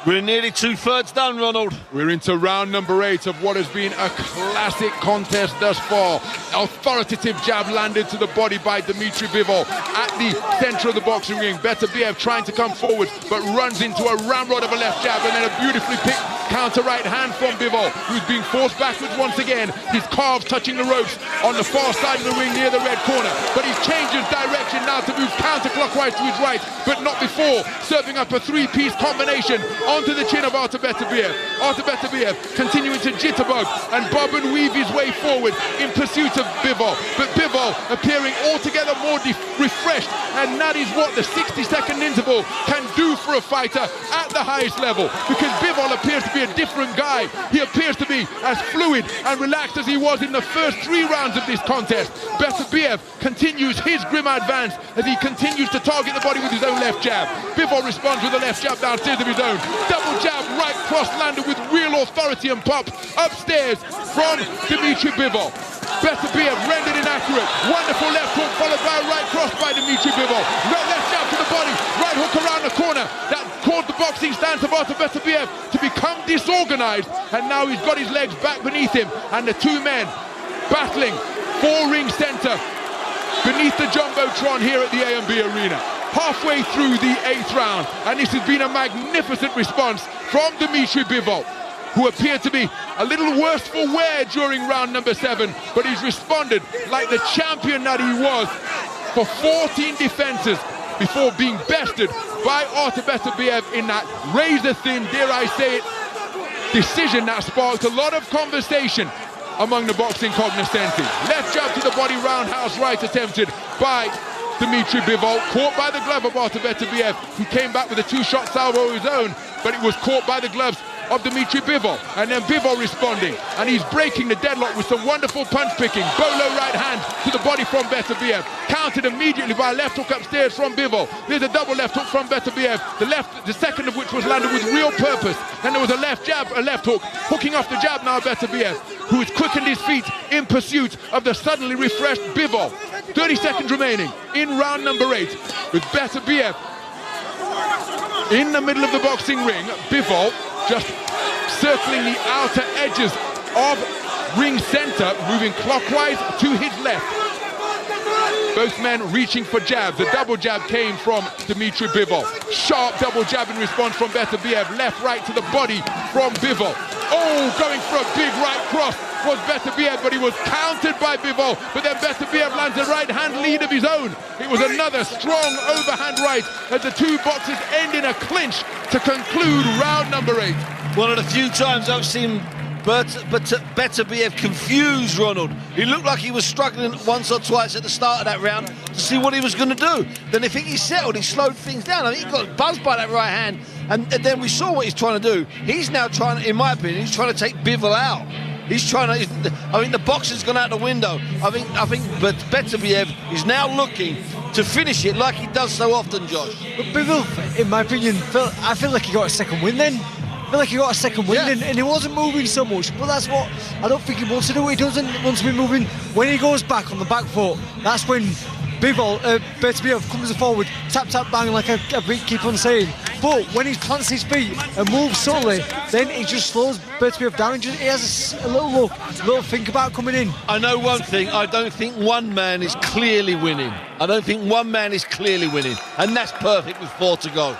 We're nearly 2/3 done, Ronald. We're into round number 8 of what has been a classic contest thus far. Authoritative jab landed to the body by Dmitry Bivol at the centre of the boxing ring. Beterbiev trying to come forward, but runs into a ramrod of a left jab, and then a beautifully picked counter right hand from Bivol, who's being forced backwards once again. His calves touching the ropes on the far side of the ring near the red corner. But he's changed his direction now to move counterclockwise to his right, but not before serving up a 3-piece combination onto the chin of Artur Beterbiev. Artur Beterbiev continuing to jitterbug and bob and weave his way forward in pursuit of Bivol. But Bivol appearing altogether more refreshed, and that is what the 60-second interval can do for a fighter at the highest level, because Bivol appears to be a different guy. He appears to be as fluid and relaxed as he was in the first 3 rounds of this contest. Beterbiev continues his grim advance as he continues to target the body with his own left jab. Bivol responds with a left jab downstairs of his own. Double jab, right cross landed with real authority and pop upstairs from Dmitry Bivol. Beterbiev rendered inaccurate. Wonderful left hook followed by a right cross by Dmitry Bivol. Left jab jab to the body, right hook around the corner. That caused the boxing stance of Artur Beterbiev to become disorganized, and now he's got his legs back beneath him, and the two men battling for ring center beneath the Jumbotron here at the A&B Arena. Halfway through the 8th round, and this has been a magnificent response from Dmitry Bivol, who appeared to be a little worse for wear during round number 7, but he's responded like the champion that he was for 14 defenses before being bested by Artur Beterbiev in that razor-thin, dare I say it, decision that sparked a lot of conversation among the boxing cognoscenti. Left jab to the body, roundhouse right attempted by Dmitry Bivol, caught by the glove of Artur Beterbiev, who came back with a 2-shot salvo of his own, but it was caught by the gloves of Dmitry Bivol, and then Bivol responding, and he's breaking the deadlock with some wonderful punch picking. Bolo right hand to the body from Beterbiev, countered immediately by a left hook upstairs from Bivol. There's a double left hook from Beterbiev, the second of which was landed with real purpose. Then there was a left jab, a left hook, hooking off the jab now Beterbiev, who has quickened his feet in pursuit of the suddenly refreshed Bivol. 30 seconds remaining in round number 8, with Beterbiev in the middle of the boxing ring. Bivol just circling the outer edges of ring center, moving clockwise to his left. Both men reaching for jabs. The double jab came from Dmitry Bivol. Sharp double jab in response from Beterbiev. Left, right to the body from Bivol. Oh, going for a big right cross was Beterbiev, but he was countered by Bivol. But then Beterbiev lands a right-hand lead of his own. It was another strong overhand right as the two boxers end in a clinch to conclude round number 8. One of the few times I've seen Beterbiev confused Ronald. He looked like he was struggling once or twice at the start of that round to see what he was going to do. Then I think he settled, he slowed things down. I think he got buzzed by that right hand, and then we saw what he's trying to do. He's now trying to, in my opinion, he's trying to take Bivol out. He's trying to, I think the boxing's gone out the window. I think Beterbiev is now looking to finish it like he does so often, Josh. But Bivol, in my opinion, I feel like he got a second win then. I feel like he got a second win, yeah. and he wasn't moving so much, but that's what I don't think he wants to do. He doesn't want to be moving. When he goes back on the back foot, that's when Beterbiev comes forward, tap, tap, bang, like I keep on saying. But when he plants his feet and moves subtly, then he just slows Beterbiev down. He has a little think about coming in. I know one thing, I don't think one man is clearly winning. And that's perfect with 4 to go.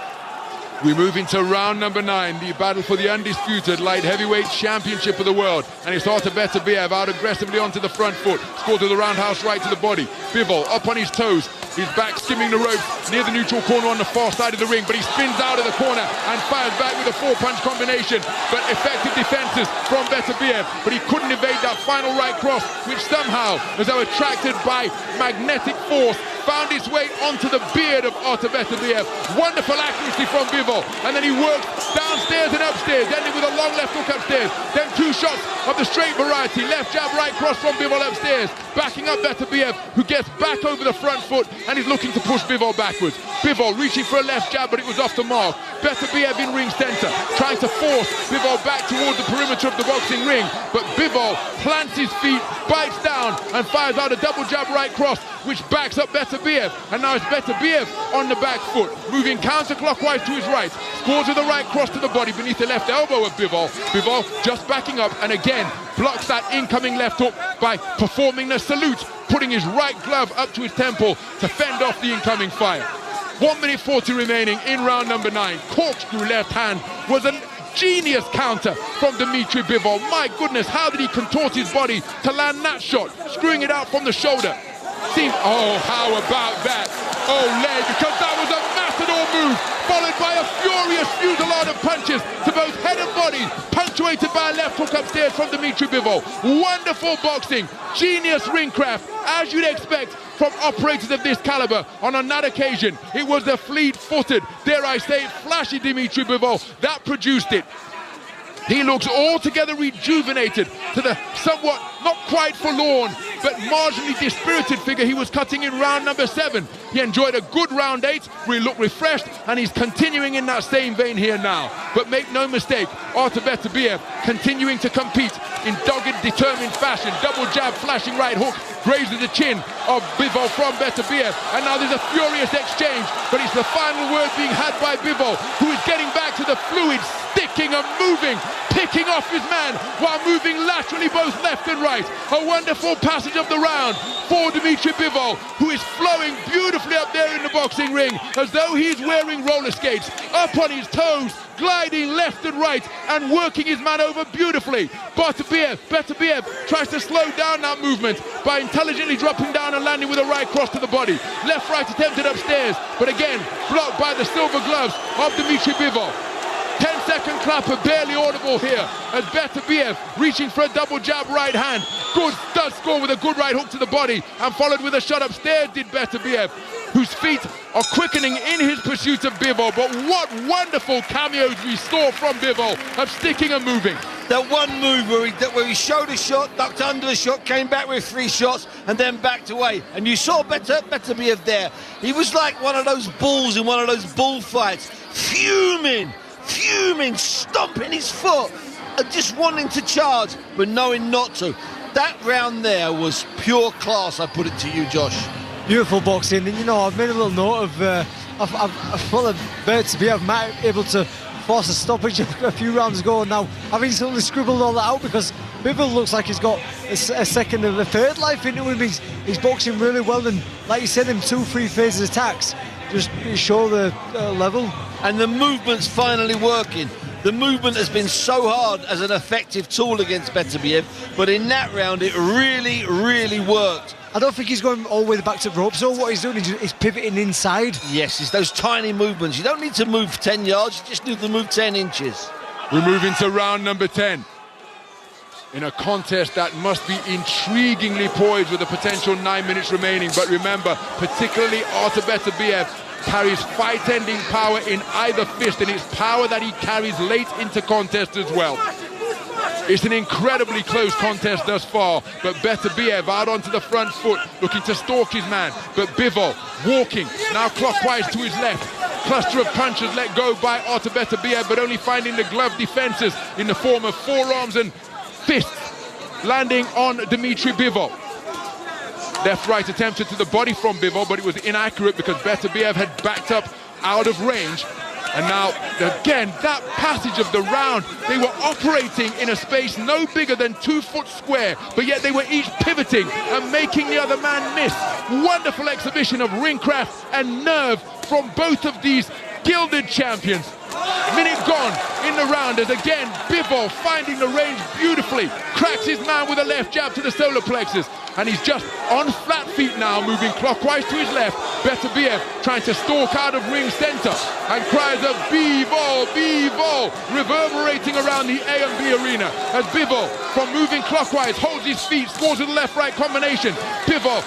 We move into round number 9, the battle for the undisputed light heavyweight championship of the world. And it's Artur Beterbiev out aggressively onto the front foot. Scored to the roundhouse right to the body. Bivol up on his toes. His back skimming the ropes near the neutral corner on the far side of the ring. But he spins out of the corner and fires back with a 4-punch combination. But effective defenses from Beterbiev. But he couldn't evade that final right cross, which somehow, as though attracted by magnetic force, found its way onto the beard of Artur Beterbiev. Wonderful accuracy from Bivol. And then he worked downstairs and upstairs, ending with a long left hook upstairs. Then 2 shots of the straight variety. Left jab, right cross from Bivol upstairs. Backing up Beterbiev, who gets back over the front foot and is looking to push Bivol backwards. Bivol reaching for a left jab, but it was off the mark. Beterbiev in ring center, trying to force Bivol back towards the perimeter of the boxing ring. But Bivol plants his feet, bites down, and fires out a double jab right cross, which backs up Beterbiev. And now it's Beterbiev on the back foot, moving counterclockwise to his right. Scores with a right cross to the body beneath the left elbow of Bivol. Bivol just backing up and again blocks that incoming left hook by performing the salute, putting his right glove up to his temple to fend off the incoming fire. 1 minute 40 remaining in round number 9. Corkscrew left hand was a genius counter from Dmitry Bivol. My goodness, how did he contort his body to land that shot, screwing it out from the shoulder. Oh, how about that? Oh, leg, because that was a matador move, followed by a furious fusillade of punches to both head and body, punctuated by a left hook upstairs from Dmitry Bivol. Wonderful boxing, genius ringcraft, as you'd expect from operators of this caliber. On that occasion, it was the fleet-footed, dare I say it, flashy Dmitry Bivol that produced it. He looks altogether rejuvenated to the somewhat, not quite forlorn, but marginally dispirited figure he was cutting in round number 7. He enjoyed a good round 8, where he looked refreshed, and he's continuing in that same vein here now. But make no mistake, Artur Beterbiev continuing to compete in dogged, determined fashion. Double jab, flashing right hook, grazes the chin of Bivol from Beterbiev. And now there's a furious exchange, but it's the final word being had by Bivol, who is getting back to the fluid, sticking and moving, picking off his man while moving laterally both left and right. A wonderful passage of the round for Dmitry Bivol, who is flowing beautifully up there in the boxing ring as though he's wearing roller skates, up on his toes, gliding left and right and working his man over beautifully. Beterbiev tries to slow down that movement by intelligently dropping down and landing with a right cross to the body. Left-right attempted upstairs, but again blocked by the silver gloves of Dmitry Bivol. 10-second clapper barely audible here as Beterbiev reaching for a double jab right hand. Good, does score with a good right hook to the body and followed with a shot upstairs did Beterbiev, whose feet are quickening in his pursuit of Bivol. But what wonderful cameos we saw from Bivol of sticking and moving. That one move where he showed a shot, ducked under a shot, came back with 3 shots and then backed away. And you saw Beterbiev there. He was like one of those bulls in one of those bullfights, fuming, stomping his foot, just wanting to charge, but knowing not to. That round there was pure class, I put it to you, Josh. Beautiful boxing, and you know, I've made a little note of I thought that Beterbiev might be able to force a stoppage a few rounds ago, and now I've instantly scribbled all that out because Bivol looks like he's got a second and a third life into him. He's boxing really well, and like you said, them 2-3 phases attacks just show the level. And the movement's finally working. The movement has been so hard as an effective tool against Beterbiev, but in that round it really worked. I don't think he's going all the way back to the ropes, so what he's doing is he's pivoting inside. Yes, it's those tiny movements. You don't need to move 10 yards, you just need to move 10 inches. We're moving to round number 10. In a contest that must be intriguingly poised with a potential 9 minutes remaining. But remember, particularly Artur Beterbiev carries fight-ending power in either fist, and it's power that he carries late into contest as well. It's an incredibly close contest thus far, but Beterbiev out onto the front foot, looking to stalk his man. But Bivol walking, now clockwise to his left. Cluster of punches let go by Artur Beterbiev, but only finding the glove defenses in the form of forearms and fists, landing on Dmitry Bivol. Left-right attempted to the body from Bivol, but it was inaccurate because Beterbiev had backed up out of range. And now, again, that passage of the round, they were operating in a space no bigger than 2 foot square, but yet they were each pivoting and making the other man miss. Wonderful exhibition of ringcraft and nerve from both of these gilded champions. Minute gone in the round as again Bivol finding the range beautifully, cracks his man with a left jab to the solar plexus, and he's just on flat feet now, moving clockwise to his left. Beterbiev trying to stalk out of ring center, and cries of Bivol, Bivol reverberating around the A and B arena as Bivol, from moving clockwise, holds his feet, scores with a left-right combination. Bivol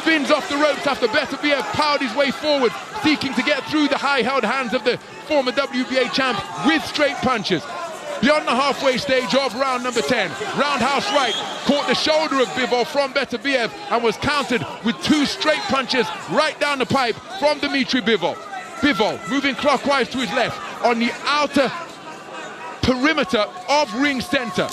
spins off the ropes after Beterbiev powered his way forward, seeking to get through the high-held hands of the former WBA champ with straight punches. Beyond the halfway stage of round number 10, roundhouse right caught the shoulder of Bivol from Beterbiev and was countered with 2 straight punches right down the pipe from Dmitry Bivol. Bivol moving clockwise to his left on the outer perimeter of ring center.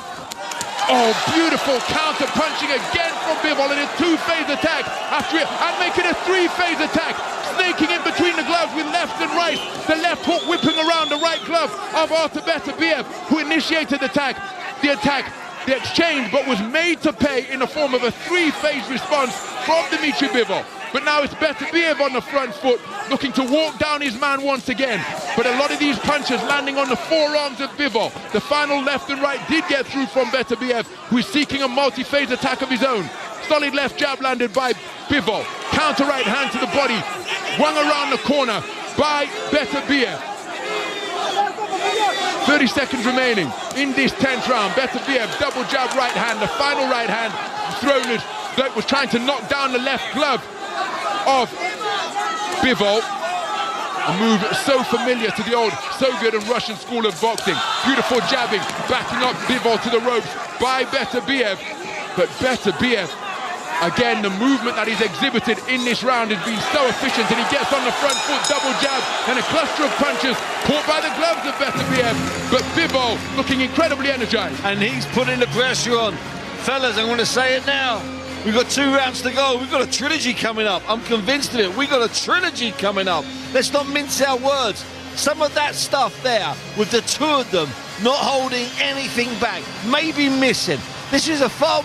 Oh, beautiful counter punching again from Bivol in a 2-phase attack after it, and making a 3-phase attack, snaking in between the gloves with left and right, the left hook whipping around the right glove of Artur Beterbiev, who initiated the exchange, but was made to pay in the form of a 3-phase response from Dmitry Bivol. But now it's Beterbiev on the front foot, looking to walk down his man once again. But a lot of these punches landing on the forearms of Bivol. The final left and right did get through from Beterbiev, who is seeking a multi-phase attack of his own. Solid left jab landed by Bivol. Counter right hand to the body. Swung around the corner by Beterbiev. 30 seconds remaining in this 10th round. Beterbiev, double jab right hand. The final right hand thrown as though it was trying to knock down the left glove of Bivol. A move so familiar to the old Soviet and Russian school of boxing. Beautiful jabbing, backing up Bivol to the ropes by Beterbiev. But Beterbiev, again, the movement that he's exhibited in this round has been so efficient, and he gets on the front foot, double jab, and a cluster of punches caught by the gloves of Beterbiev. But Bivol looking incredibly energized. And he's putting the pressure on. Fellas, I'm going to say it now. We've got 2 rounds to go. We've got a trilogy coming up. I'm convinced of it. We've got a trilogy coming up. Let's not mince our words. Some of that stuff there, with the 2 of them not holding anything back, maybe missing. This is a far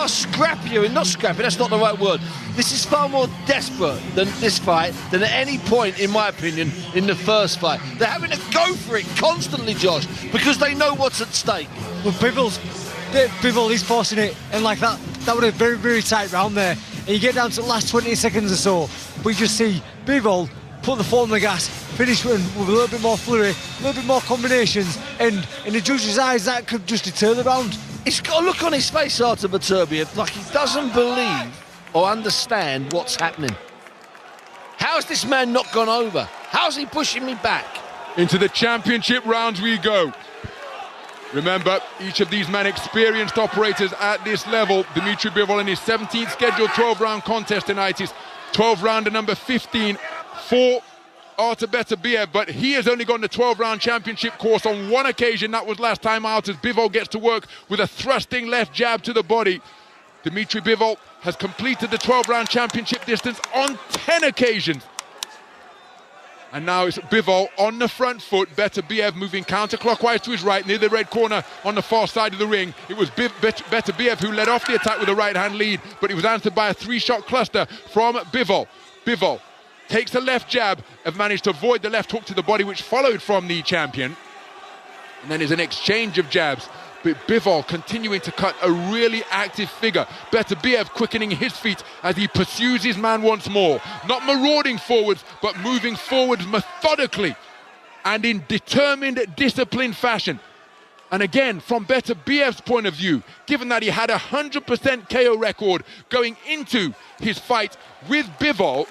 scrappier, and not scrappy, that's not the right word. This is far more desperate than this fight, than at any point, in my opinion, in the first fight. They're having to go for it constantly, Josh, because they know what's at stake. Well, Bivol is forcing it, and like that was a very, very tight round there. And you get down to the last 20 seconds or so, but you just see Bivol put the foot on the gas, finish with a little bit more flurry, a little bit more combinations, and in the judge's eyes, that could just deter the round. He's got a look on his face, Artur Beterbiev, like he doesn't believe or understand what's happening. How's this man not gone over? How's he pushing me back? Into the championship rounds we go. Remember, each of these men experienced operators at this level. Dmitry Bivol in his 17th scheduled 12-round contest tonight. His 12-rounder number 15 for Artur Beterbiev, but he has only gone the 12-round championship course on one occasion. That was last time out, as Bivol gets to work with a thrusting left jab to the body. Dmitry Bivol has completed the 12-round championship distance on 10 occasions. And now it's Bivol on the front foot. Beterbiev moving counterclockwise to his right, near the red corner on the far side of the ring. It was Beterbiev who led off the attack with a right-hand lead, but it was answered by a 3-shot cluster from Bivol. Bivol takes a left jab, have managed to avoid the left hook to the body, which followed from the champion. And then there's an exchange of jabs. But Bivol continuing to cut a really active figure. Beterbiev quickening his feet as he pursues his man once more. Not marauding forwards, but moving forwards methodically and in determined, disciplined fashion. And again, from Beterbiev's point of view, given that he had a 100% KO record going into his fight with Bivol,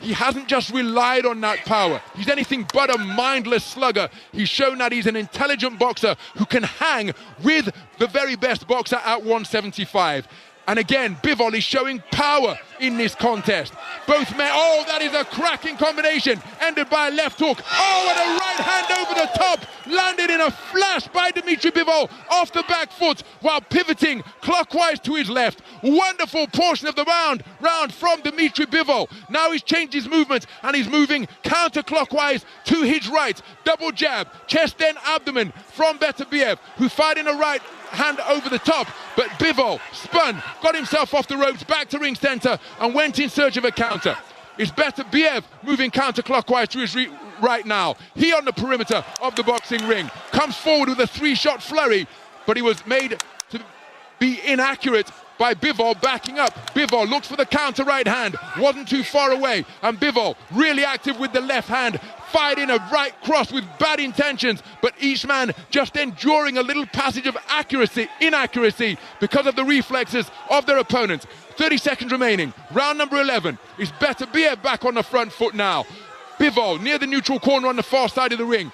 he hasn't just relied on that power. He's anything but a mindless slugger. He's shown that he's an intelligent boxer who can hang with the very best boxer at 175. And again, Bivol is showing power in this contest. Both men, oh, that is a cracking combination. Ended by a left hook. Oh, and a right hand over the top. Landed in a flash by Dmitry Bivol off the back foot while pivoting clockwise to his left. Wonderful portion of the round from Dmitry Bivol. Now he's changed his movement and he's moving counterclockwise to his right. Double jab, chest then abdomen from Beterbiev, who fired in a right hand over the top, but Bivol spun, got himself off the ropes, back to ring center, and went in search of a counter. It's Beterbiev moving counterclockwise to his right now. He on the perimeter of the boxing ring, comes forward with a 3-shot flurry, but he was made to be inaccurate by Bivol backing up. Bivol looks for the counter right hand, wasn't too far away, and Bivol really active with the left hand, fired in a right cross with bad intentions, but each man just enduring a little passage of inaccuracy because of the reflexes of their opponents. 30 seconds remaining, round number 11. Is Beterbiev back on the front foot now. Bivol near the neutral corner on the far side of the ring.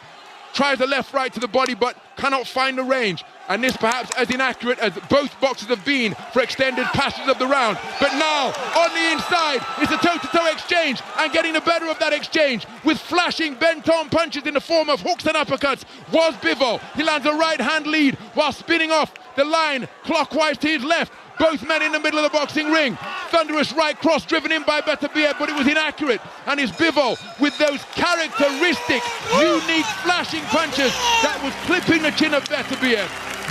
Tries the left right to the body but cannot find the range. And this perhaps as inaccurate as both boxers have been for extended passages of the round. But now, on the inside, it's a toe-to-toe exchange, and getting the better of that exchange with flashing bent-on punches in the form of hooks and uppercuts was Bivol. He lands a right-hand lead while spinning off the line clockwise to his left. Both men in the middle of the boxing ring. Thunderous right cross driven in by Beterbiev, but it was inaccurate. And it's Bivol with those characteristic, unique flashing punches that was clipping the chin of Beterbiev.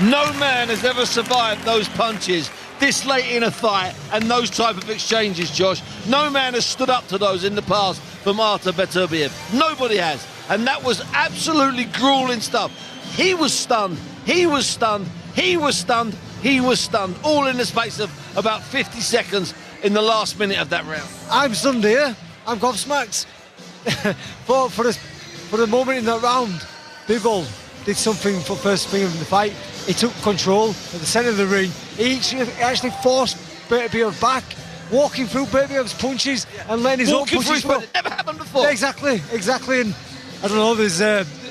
No man has ever survived those punches this late in a fight and those type of exchanges, Josh. No man has stood up to those in the past from Artur Beterbiev. Nobody has. And that was absolutely grueling stuff. He was stunned. He was stunned. He was stunned. He was stunned. All in the space of about 50 seconds in the last minute of that round. I'm stunned here. I'm gobsmacked. for the moment in that round, Bivol did something for first thing in the fight. He took control at the centre of the ring. He actually forced Beterbiev back, walking through Beterbiev's punches and letting his own Walking through punches his punches, never happened before. Yeah, exactly. And I don't know, there's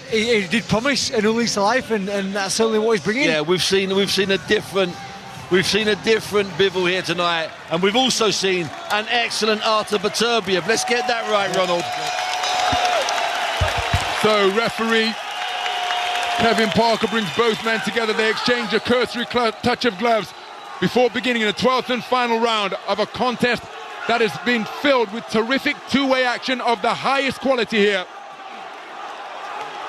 he did promise a new lease of life, and that's certainly what he's bringing. Yeah, we've seen a different Bivol here tonight, and we've also seen an excellent Artur Beterbiev. Let's get that right, Ronald. So referee Kevin Parker brings both men together. They exchange a cursory touch of gloves before beginning the 12th and final round of a contest that has been filled with terrific two-way action of the highest quality here.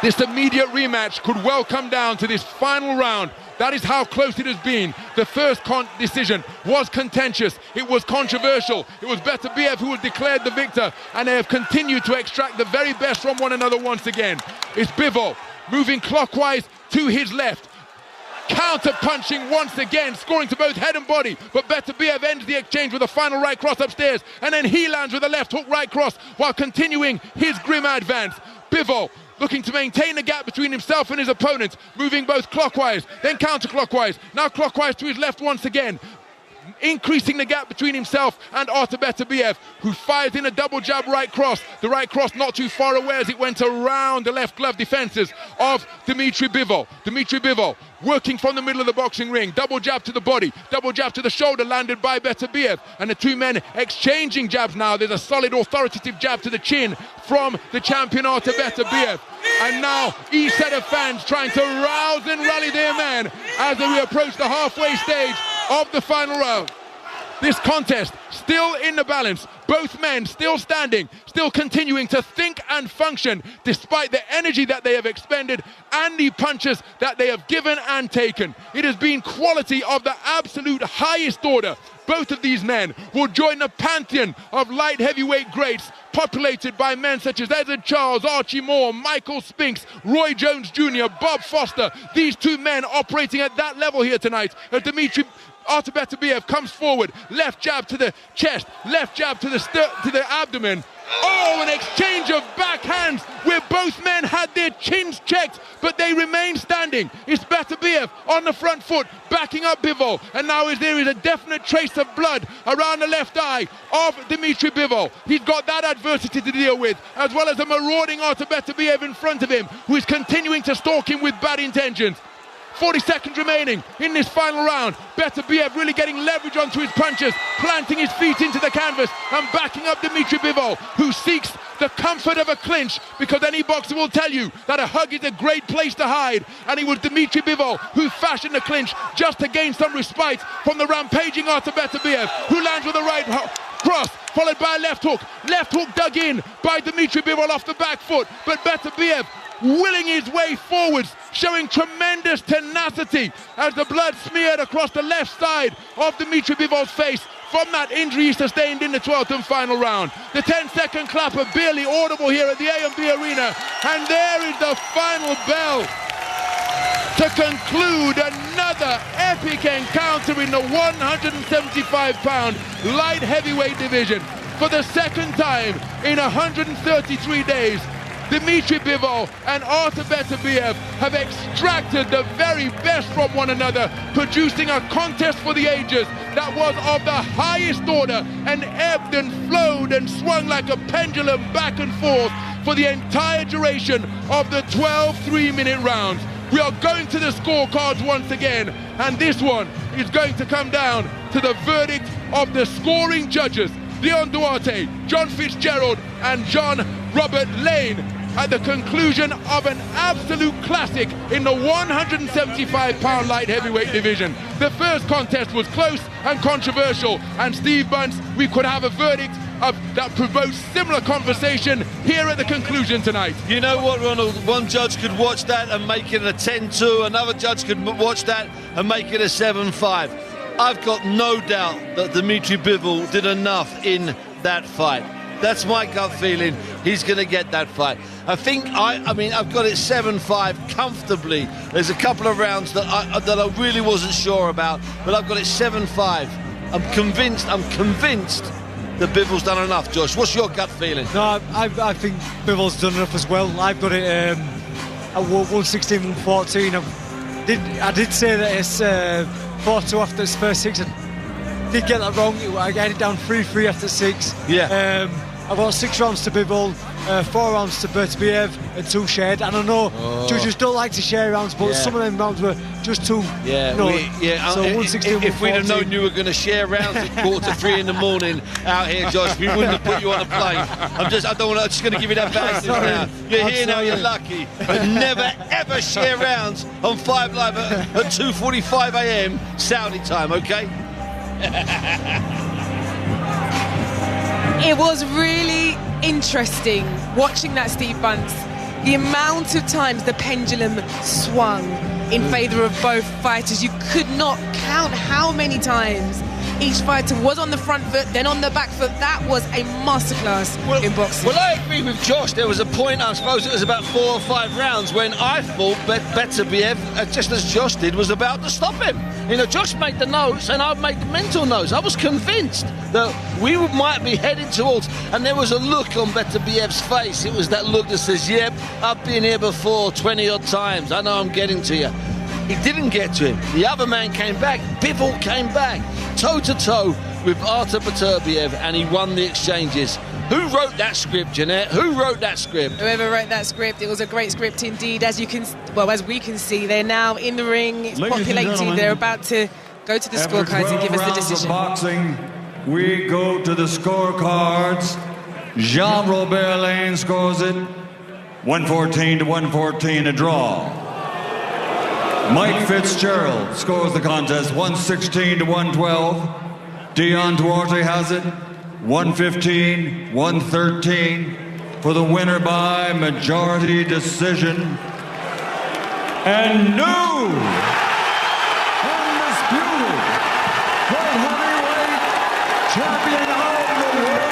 This immediate rematch could well come down to this final round. That is how close it has been. The first decision was contentious. It was controversial. It was Beterbiev who was declared the victor, and they have continued to extract the very best from one another once again. It's Bivol moving clockwise to his left, counter-punching once again, scoring to both head and body, but Beterbiev ends the exchange with a final right cross upstairs, and then he lands with a left hook right cross while continuing his grim advance. Bivol looking to maintain the gap between himself and his opponent, moving both clockwise, then counterclockwise, now clockwise to his left once again, increasing the gap between himself and Artur Beterbiev, who fires in a double jab right cross. The right cross not too far away as it went around the left glove defenses of Dmitry Bivol. Dmitry Bivol working from the middle of the boxing ring. Double jab to the body, double jab to the shoulder landed by Beterbiev. And the two men exchanging jabs now. There's a solid authoritative jab to the chin from the champion Artur Beterbiev. And now each set of fans trying to rouse and rally their man as we approach the halfway stage of the final round. This contest still in the balance. Both men still standing, still continuing to think and function despite the energy that they have expended and the punches that they have given and taken. It has been quality of the absolute highest order. Both of these men will join the pantheon of light heavyweight greats, populated by men such as Edward Charles, Archie Moore, Michael Spinks, Roy Jones Jr., Bob Foster. These two men operating at that level here tonight. Artur Beterbiev comes forward, left jab to the chest, left jab to the abdomen. Oh, an exchange of backhands where both men had their chins checked, but they remain standing. It's Beterbiev on the front foot, backing up Bivol, and now there is a definite trace of blood around the left eye of Dmitry Bivol. He's got that adversity to deal with, as well as a marauding Artur Beterbiev in front of him, who is continuing to stalk him with bad intentions. 40 seconds remaining in this final round. Beterbiev really getting leverage onto his punches, planting his feet into the canvas and backing up Dmitry Bivol, who seeks the comfort of a clinch, because any boxer will tell you that a hug is a great place to hide. And it was Dmitry Bivol who fashioned the clinch just to gain some respite from the rampaging Artur Beterbiev, who lands with a right cross, followed by a left hook. Left hook dug in by Dmitry Bivol off the back foot, but Beterbiev willing his way forwards, showing tremendous tenacity as the blood smeared across the left side of Dmitry Bivol's face from that injury he sustained in the 12th and final round. The 10-second clapper barely audible here at the A&B Arena, and there is the final bell to conclude another epic encounter in the 175-pound light heavyweight division. For the second time in 133 days, Dmitry Bivol and Artur Beterbiev have extracted the very best from one another, producing a contest for the ages that was of the highest order and ebbed and flowed and swung like a pendulum back and forth for the entire duration of the 12 3-minute rounds. We are going to the scorecards once again, and this one is going to come down to the verdict of the scoring judges, Leon Duarte, John Fitzgerald and John Robert Lane, at the conclusion of an absolute classic in the 175-pound light heavyweight division. The first contest was close and controversial, and Steve Bunce, we could have a verdict that provokes similar conversation here at the conclusion tonight. You know what, Ronald? One judge could watch that and make it a 10-2. Another judge could watch that and make it a 7-5. I've got no doubt that Dmitry Bivol did enough in that fight. That's my gut feeling. He's going to get that fight. I mean, I've got it 7-5 comfortably. There's a couple of rounds that I really wasn't sure about, but I've got it 7-5. I'm convinced that Bivol's done enough. Josh, what's your gut feeling? No, I think Bivol's done enough as well. I've got it at 116, 114. I did say that it's 4-2 after its first 6. did get that wrong. I got it down 3-3 after 6. Yeah. I got 6 rounds to Bivol, 4 rounds to Beterbiev, and 2 shared. And I know judges don't like to share rounds, but some of them rounds were just too. Yeah, So 160. If we'd have known you were going to share rounds at 2:45 in the morning out here, Josh, we wouldn't have put you on a plane. I'm just going to give you that bad now. You're here now, you're lucky. But never ever share rounds on 5 Live at 2:45 a.m. Saudi time, okay? It was really interesting watching that, Steve Bunce. The amount of times the pendulum swung in favour of both fighters. You could not count how many times each fighter was on the front foot, then on the back foot. That was a masterclass in boxing. Well, I agree with Josh. There was a point, I suppose it was about 4 or 5 rounds, when I thought Beterbiev, just as Josh did, was about to stop him. You know, Josh made the notes and I made the mental notes. I was convinced that we might be heading towards, and there was a look on Beterbiev's face. It was that look that says, yep, I've been here before 20 odd times. I know I'm getting to you. He didn't get to him. The other man came back. Bivol came back, toe-to-toe with Artur Beterbiev, and he won the exchanges. Who wrote that script, Jeanette? Who wrote that script? Whoever wrote that script, it was a great script indeed. As we can see, they're now in the ring. It's populating. They're about to go to the scorecards and give us the decision. Boxing, we go to the scorecards. Jean-Robert Lane scores it 114-114, a draw. Mike Fitzgerald scores the contest 116-112. Dion Duarte has it 115-113 for the winner by majority decision. And new undisputed world heavyweight champion of the world,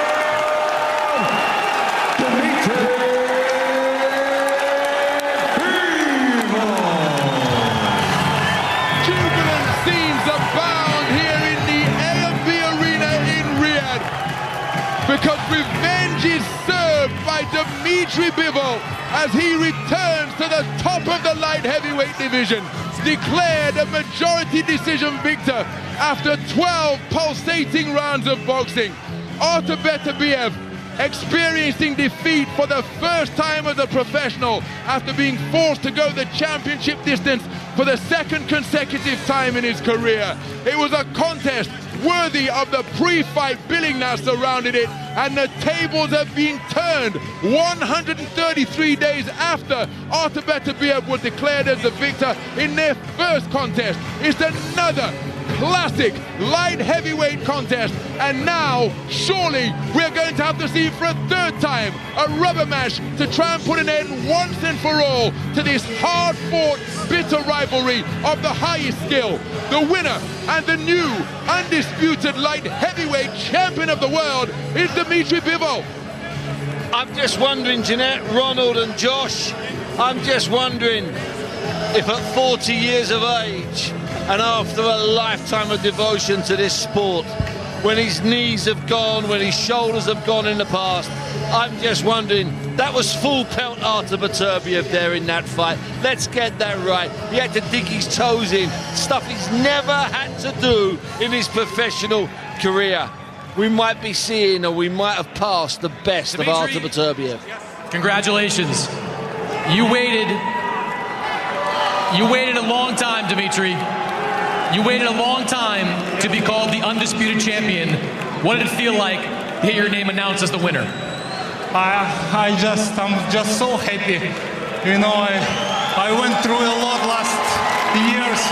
Dmitry. Because revenge is served by Dmitry Bivol as he returns to the top of the light heavyweight division, declared a majority decision victor after 12 pulsating rounds of boxing. Artur Beterbiev experiencing defeat for the first time as a professional after being forced to go the championship distance for the 2nd consecutive time in his career. It was a contest worthy of the pre-fight billing that surrounded it, and the tables have been turned 133 days after Artur Beterbiev was declared as the victor in their first contest. It's another classic light heavyweight contest, and now surely we're going to have to see for a 3rd time a rubber match to try and put an end once and for all to this hard-fought, bitter rivalry of the highest skill. The winner and the new undisputed light heavyweight champion of the world is Dmitry Bivol. I'm just wondering, Jeanette, Ronald and Josh, I'm just wondering if at 40 years of age and after a lifetime of devotion to this sport, when his knees have gone, when his shoulders have gone in the past, I'm just wondering, that was full pelt Artur Beterbiev there in that fight. Let's get that right. He had to dig his toes in, stuff he's never had to do in his professional career. We might be seeing, or we might have passed the best of Artur Beterbiev. Congratulations. You waited a long time, Dmitry. You waited a long time to be called the undisputed champion. What did it feel like to hear your name announced as the winner? I'm just so happy. You know, I went through a lot last years,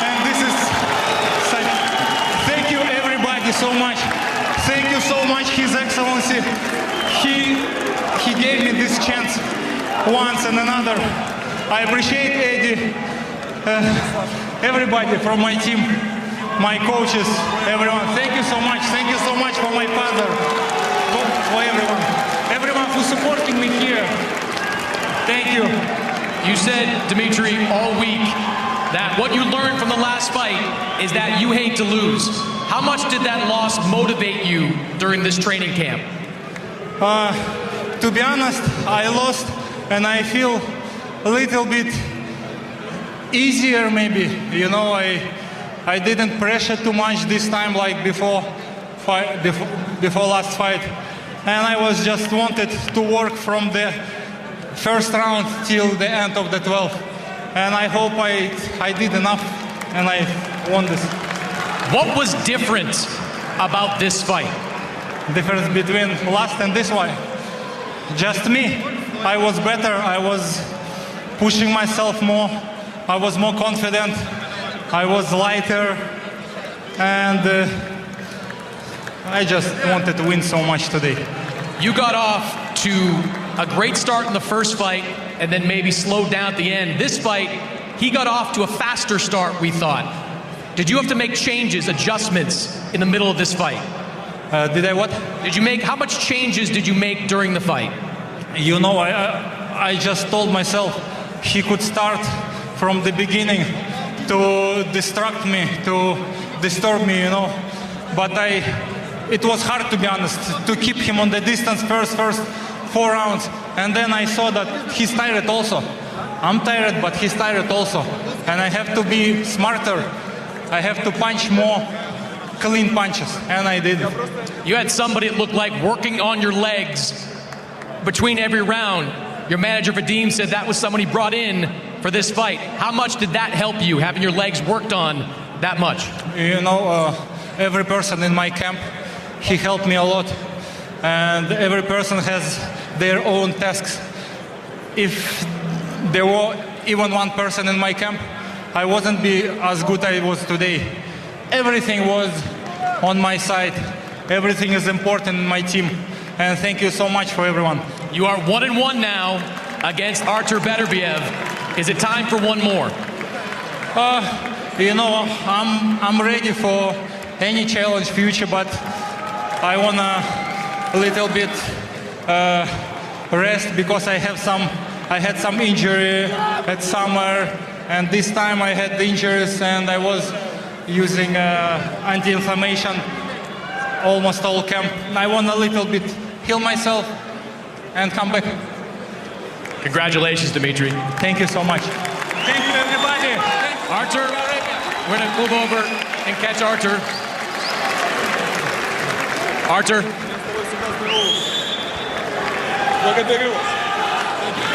and this is such. Thank you everybody so much. Thank you so much, His Excellency. He gave me this chance once and another. I appreciate Eddie, everybody from my team, my coaches, everyone. Thank you so much. Thank you so much for my father, for everyone who's supporting me here. Thank you. You said, Dmitry, all week that what you learned from the last fight is that you hate to lose. How much did that loss motivate you during this training camp? To be honest, I lost, and I feel a little bit easier maybe. You know, I didn't pressure too much this time like before last fight. And I was just wanted to work from the first round till the end of the 12th. And I hope I did enough and I won this. What was different about this fight? Difference between last and this one? Just me. I was better. I was pushing myself more. I was more confident. I was lighter. And I just wanted to win so much today. You got off to a great start in the first fight and then maybe slowed down at the end. This fight, he got off to a faster start, we thought. Did you have to make changes, adjustments in the middle of this fight? Did I what? How much changes did you make during the fight? You know, I just told myself he could start from the beginning to distract me, to disturb me, you know. But it was hard, to be honest, to keep him on the distance first 4 rounds. And then I saw that he's tired also. I'm tired, but he's tired also. And I have to be smarter. I have to punch more clean punches, and I did. You had somebody that looked like working on your legs between every round. Your manager, Vadim, said that was somebody brought in for this fight. How much did that help you, having your legs worked on that much? You know, every person in my camp, he helped me a lot. And every person has their own tasks. If there were even one person in my camp, I wouldn't be as good as I was today. Everything was on my side. Everything is important in my team. And thank you so much for everyone. You are 1-1 now against Artur Beterbiev. Is it time for one more? You know, I'm ready for any challenge future, but I wanna a little bit rest because I had some injury at summer, and this time I had the injuries and I was using anti-inflammation almost all camp. I want a little bit heal myself and come back. Congratulations, Dmitry. Thank you so much. Thank you, everybody. Artur, we're going to move over and catch Artur. Artur.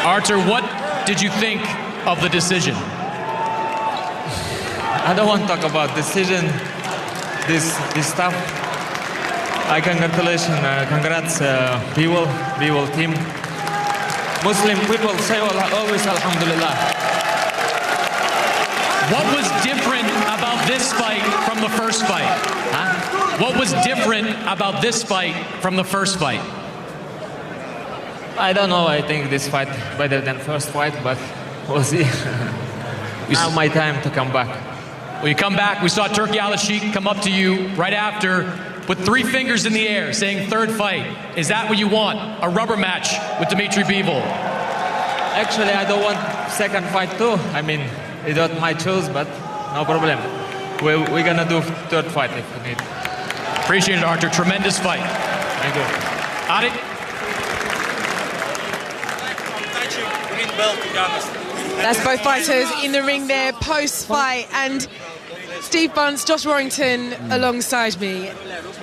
Artur, what did you think of the decision? I don't want to talk about decision, this stuff. Congrats, Bivol team. Muslim people say always Alhamdulillah. What was different about this fight from the first fight? Huh? What was different about this fight from the first fight? I don't know. I think this fight better than first fight, but we'll see. Now my time to come back. Well, you come back. We saw Turki Alashik come up to you right after with 3 fingers in the air saying third fight. Is that what you want? A rubber match with Dmitry Bivol? Actually, I don't want second fight too. I mean, it's not my choice, but no problem. We're gonna do third fight if we need. Appreciate it, Artur. Tremendous fight. Thank you. Adi? Green belt, to be honest. That's both fighters in the ring there post-fight, and Steve Bunce, Josh Warrington alongside me.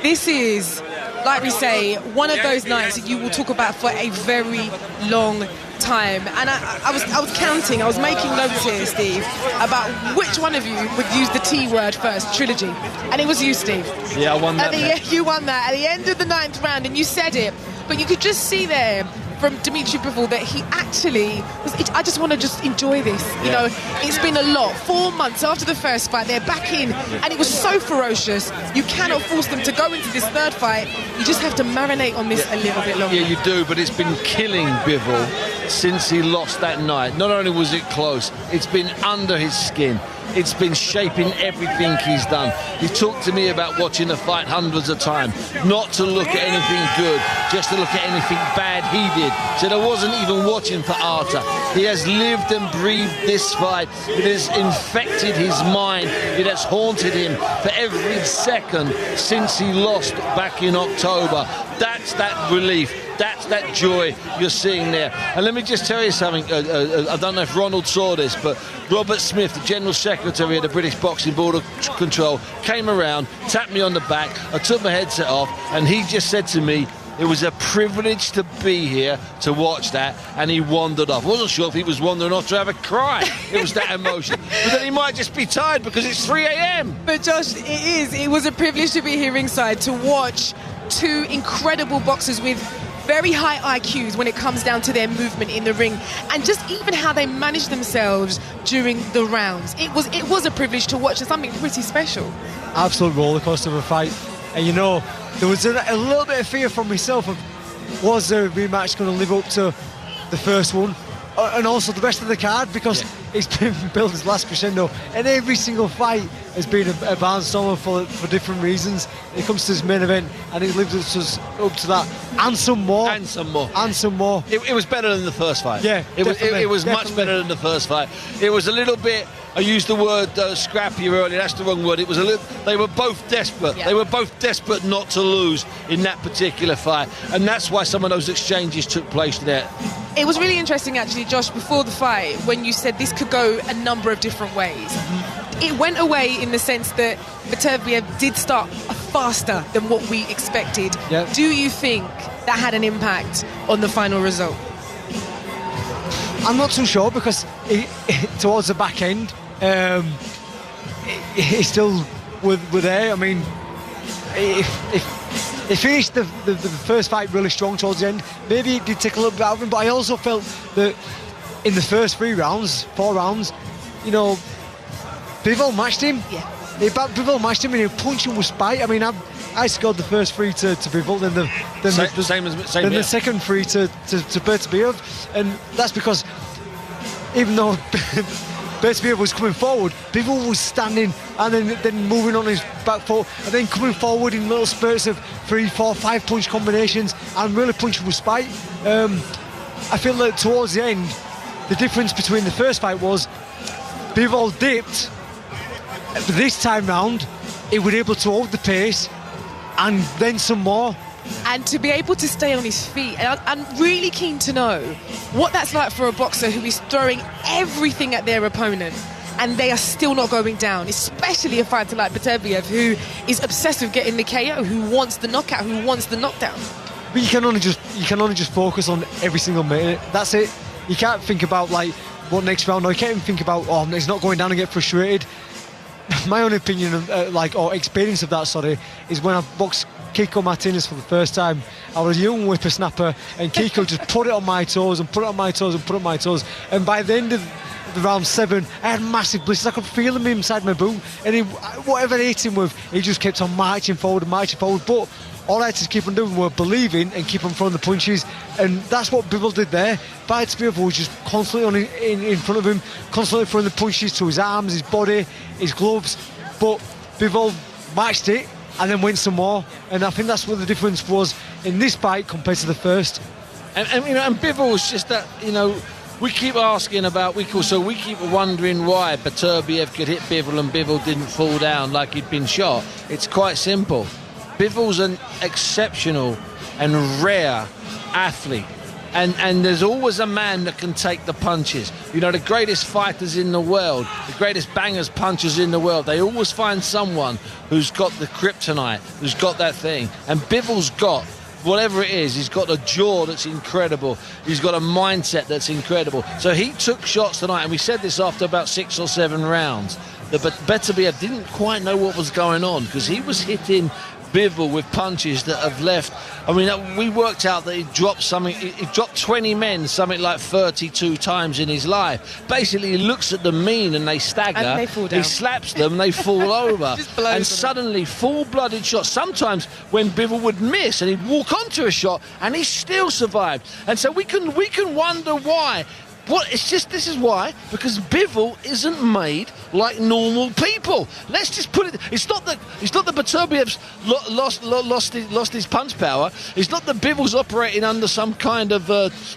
This is, like we say, one of those nights that you will talk about for a very long time. And I was counting, I was making notes here, Steve, about which one of you would use the T word first, trilogy. And it was you, Steve. Yeah, I won that. You won that at the end of the 9th round, and you said it. But you could just see there from Dmitry Bivol that he actually was, I just want to just enjoy this. You know, it's been a lot. 4 months after the first fight, they're back in, and it was so ferocious. You cannot force them to go into this third fight. You just have to marinate on this a little bit longer. Yeah, you do, but it's been killing Bivol since he lost that night. Not only was it close, it's been under his skin. It's been shaping everything he's done. He talked to me about watching the fight hundreds of times, not to look at anything good, just to look at anything bad he did. Said I wasn't even watching for Artur. He has lived and breathed this fight. It has infected his mind. It has haunted him for every second since he lost back in October. That's that relief. That's that joy you're seeing there. And let me just tell you something. I don't know if Ronald saw this, but Robert Smith, the General Secretary of the British Boxing Board of Control, came around, tapped me on the back. I took my headset off, and he just said to me, it was a privilege to be here to watch that, and he wandered off. I wasn't sure if he was wandering off to have a cry. It was that emotion. But then he might just be tired because it's 3 a.m. But Josh, it was a privilege to be here ringside to watch two incredible boxers with very high IQs when it comes down to their movement in the ring, and just even how they manage themselves during the rounds. It was a privilege to watch, and something pretty special. Absolute rollercoaster of a fight. And you know, there was a little bit of fear from myself of, was the rematch going to live up to the first one? And also the rest of the card, because it's been built as last crescendo, and every single fight has been a barnstormer for different reasons. It comes to this main event, and it lives up to that, and some more. And some more. And some more. It was better than the first fight. Yeah, it was much better than the first fight. It was a little bit, I used the word scrappier earlier, that's the wrong word. It was a little, they were both desperate. Yeah. They were both desperate not to lose in that particular fight. And that's why some of those exchanges took place there. It was really interesting, actually, Josh, before the fight, when you said this could go a number of different ways. It went away in the sense that Beterbiev did start faster than what we expected. Yep. Do you think that had an impact on the final result? I'm not too sure, because towards the back end, he still were there. I mean, he finished the first fight really strong towards the end. Maybe it did take a little bit out of him, but I also felt that in the first 4 rounds, you know, Bivol matched him. Yeah. Bivol matched him, and he punched him with spite. I mean, I scored the first 3 to Bivol, then the second 3 to Beterbiev, and that's because even though Beterbiev was coming forward, Bivol was standing and then moving on his back foot, and then coming forward in little spurts of 3, 4, 5 punch combinations and really punching with spite. I feel that towards the end, the difference between the first fight was Bivol dipped. This time round, he was able to hold the pace and then some more. And to be able to stay on his feet. And I'm really keen to know what that's like for a boxer who is throwing everything at their opponent and they are still not going down, especially a fighter like Beterbiev, who is obsessed with getting the KO, who wants the knockout, who wants the knockdown. But you can only just focus on every single minute. That's it. You can't think about like what next round, or you can't even think about he's not going down and get frustrated. My own opinion of or experience of that, is when I boxed Kiko Martinez for the first time. I was a young whippersnapper, and Kiko just put it on my toes and put it on my toes and put it on my toes. And by the end of the round 7, I had massive blisters. I could feel him inside my boot, and whatever I hit him with, he just kept on marching forward. But all I had to keep on doing was believing and keep on throwing the punches, and that's what Bivol did there. Beterbiev was just constantly in front of him, constantly throwing the punches to his arms, his body, his gloves. But Bivol matched it and then went some more, and I think that's what the difference was in this fight compared to the first. And Bivol was just that, we keep asking about, we keep wondering why Beterbiev could hit Bivol and Bivol didn't fall down like he'd been shot. It's quite simple. Bivol's an exceptional and rare athlete. And there's always a man that can take the punches. The greatest fighters in the world, the greatest bangers, punchers in the world, they always find someone who's got the kryptonite, who's got that thing. And Bivol's got, whatever it is, he's got a jaw that's incredible. He's got a mindset that's incredible. So he took shots tonight, and we said this after about 6 or 7 rounds, that Beterbiev didn't quite know what was going on, because he was hitting Bivol with punches that have left. I mean, we worked out that he dropped 20 men something like 32 times in his life. Basically, he looks at the mean and they stagger. And they fall down. He slaps them and they fall over. And suddenly, full-blooded shots. Sometimes when Bivol would miss and he'd walk onto a shot and he still survived. And so we can wonder why. This is why, because Bivol isn't made like normal people. Let's just put it. It's not that Beterbiev's lost his punch power. It's not that Bivol's operating under some kind of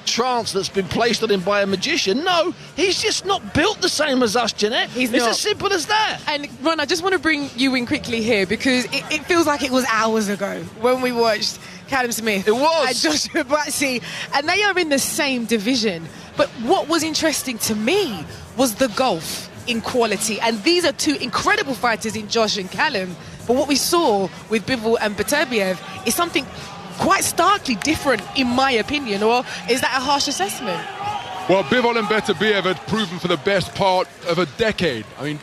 trance that's been placed on him by a magician. No, he's just not built the same as us, Jeanette. It's as simple as that. And Ron, I just want to bring you in quickly here, because it feels like it was hours ago when we watched Callum Smith. It was. And Joshua Buatsi. And they are in the same division. But what was interesting to me was the gulf in quality. And these are two incredible fighters in Josh and Callum. But what we saw with Bivol and Beterbiev is something quite starkly different, in my opinion. Or is that a harsh assessment? Well, Bivol and Beterbiev had proven for the best part of a decade. I mean,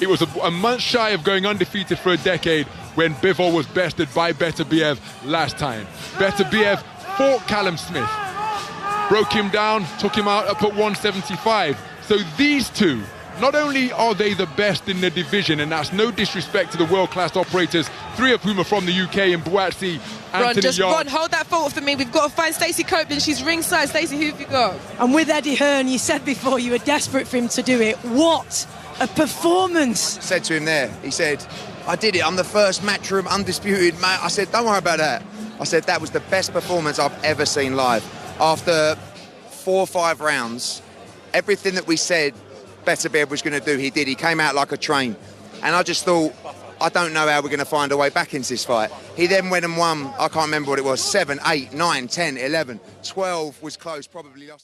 it was a month shy of going undefeated for a decade when Bivol was bested by Beterbiev last time. Beterbiev fought Callum Smith, broke him down, took him out up at 175. So these two, not only are they the best in the division, and that's no disrespect to the world-class operators, three of whom are from the UK, in Buatsi, Anthony Yard. Ron, hold that thought for me. We've got to find Stacey Copeland. She's ringside. Stacey, who have you got? And with Eddie Hearn, you said before you were desperate for him to do it. What a performance! I said to him there, he said, I did it, I'm the first matchroom undisputed mate. I said, don't worry about that. I said, that was the best performance I've ever seen live. After 4 or 5 rounds, everything that we said Beterbiev was going to do, he did. He came out like a train. And I just thought, I don't know how we're going to find a way back into this fight. He then went and won, I can't remember what it was, 7, 8, 9, 10, 11, 12 was close, probably lost.